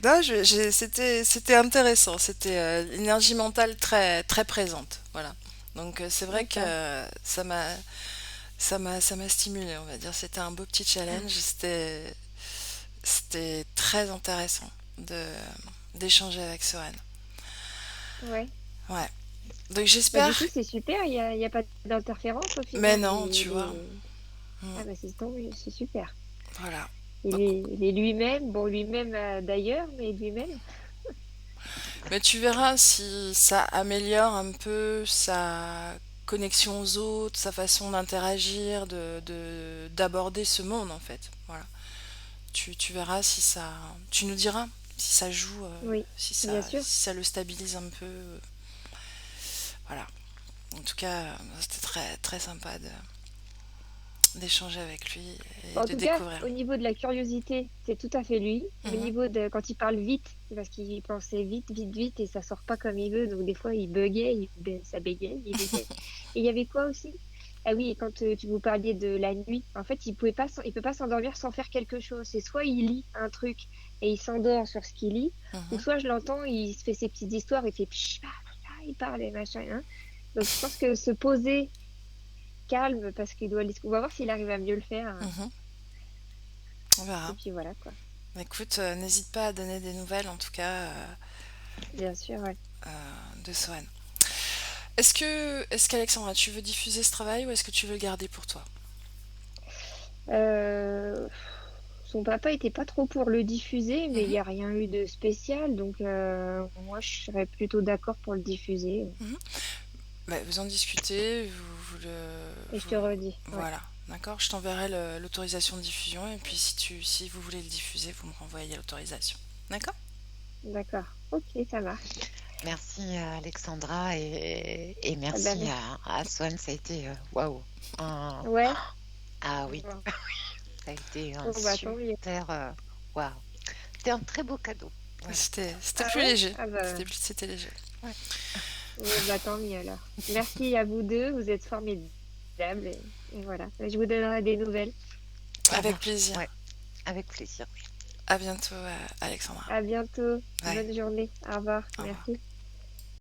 Non, c'était intéressant. C'était l'énergie mentale très, très présente. Voilà. Donc c'est vrai que D'accord. ça m'a stimulé, on va dire. C'était un beau petit challenge. C'était très intéressant de d'échanger avec Sohan. Ouais. Ouais. Donc Bah, j'espère. du coup, c'est super, il y a pas d'interférence au Mais final. non, tu vois. Ah, Mm, bah, c'est tant mieux, c'est super. voilà. Donc, Il est lui-même, bon, lui-même d'ailleurs, mais lui-même. mais tu verras si ça améliore un peu sa connexion aux autres, sa façon d'interagir, d'aborder ce monde en fait. Voilà. Tu verras si ça. Tu nous diras si ça joue, Oui, bien sûr. si ça le stabilise un peu. Voilà. En tout cas, c'était très, très sympa d'échanger avec lui et En de tout cas, découvrir. au niveau de la curiosité, c'est tout à fait lui. Au Mhm. niveau de quand il parle vite, c'est parce qu'il pensait vite, vite, vite, et ça sort pas comme il veut. Donc des fois, il buguait, ça bégayait, il bégayait. Et il y avait quoi aussi? Ah oui, et quand tu vous parliez de la nuit, en fait, il peut pas s'endormir sans faire quelque chose. C'est soit il lit un truc et il s'endort sur ce qu'il lit, ou Mhm. soit je l'entends, il se fait ses petites histoires, il fait psh, ah, ah, il parle et machin, hein. Donc je pense que se poser calme parce qu'il doit, on va voir s'il arrive à mieux le faire, hein. Mhm. On Et verra. puis voilà, quoi. Écoute, n'hésite pas à donner des nouvelles, en tout cas, Bien sûr, ouais. de Sohan. Est-ce qu'Alexandra, tu veux diffuser ce travail ou est-ce que tu veux le garder pour toi? Euh, Son papa était pas trop pour le diffuser, mais il Mhm, n'y a rien eu de spécial, donc moi je serais plutôt d'accord pour le diffuser. mhm. Bah, vous en discutez, Et je te redis, ouais. voilà, d'accord? Je t'enverrai l'autorisation de diffusion et puis si vous voulez le diffuser, vous me renvoyez l'autorisation. D'accord? D'accord. Ok, ça marche. Merci Alexandra et Ah bah, merci à Swan, ça a été waouh. Un- ouais. Ah oui, Bon, ça a été un bon, bah tant mieux. super waouh. C'était un très beau cadeau. Voilà. C'était Ah plus ouais? léger. Ah bah, C'était léger. Ouais. bon, bah tant mieux alors. Merci à vous deux, vous êtes formidables. Et voilà, je vous donnerai des nouvelles. Ça Avec marche. plaisir. Ouais, avec plaisir. À bientôt, Alexandra. À bientôt. Bye. Bonne journée. Au revoir. Au revoir. Merci.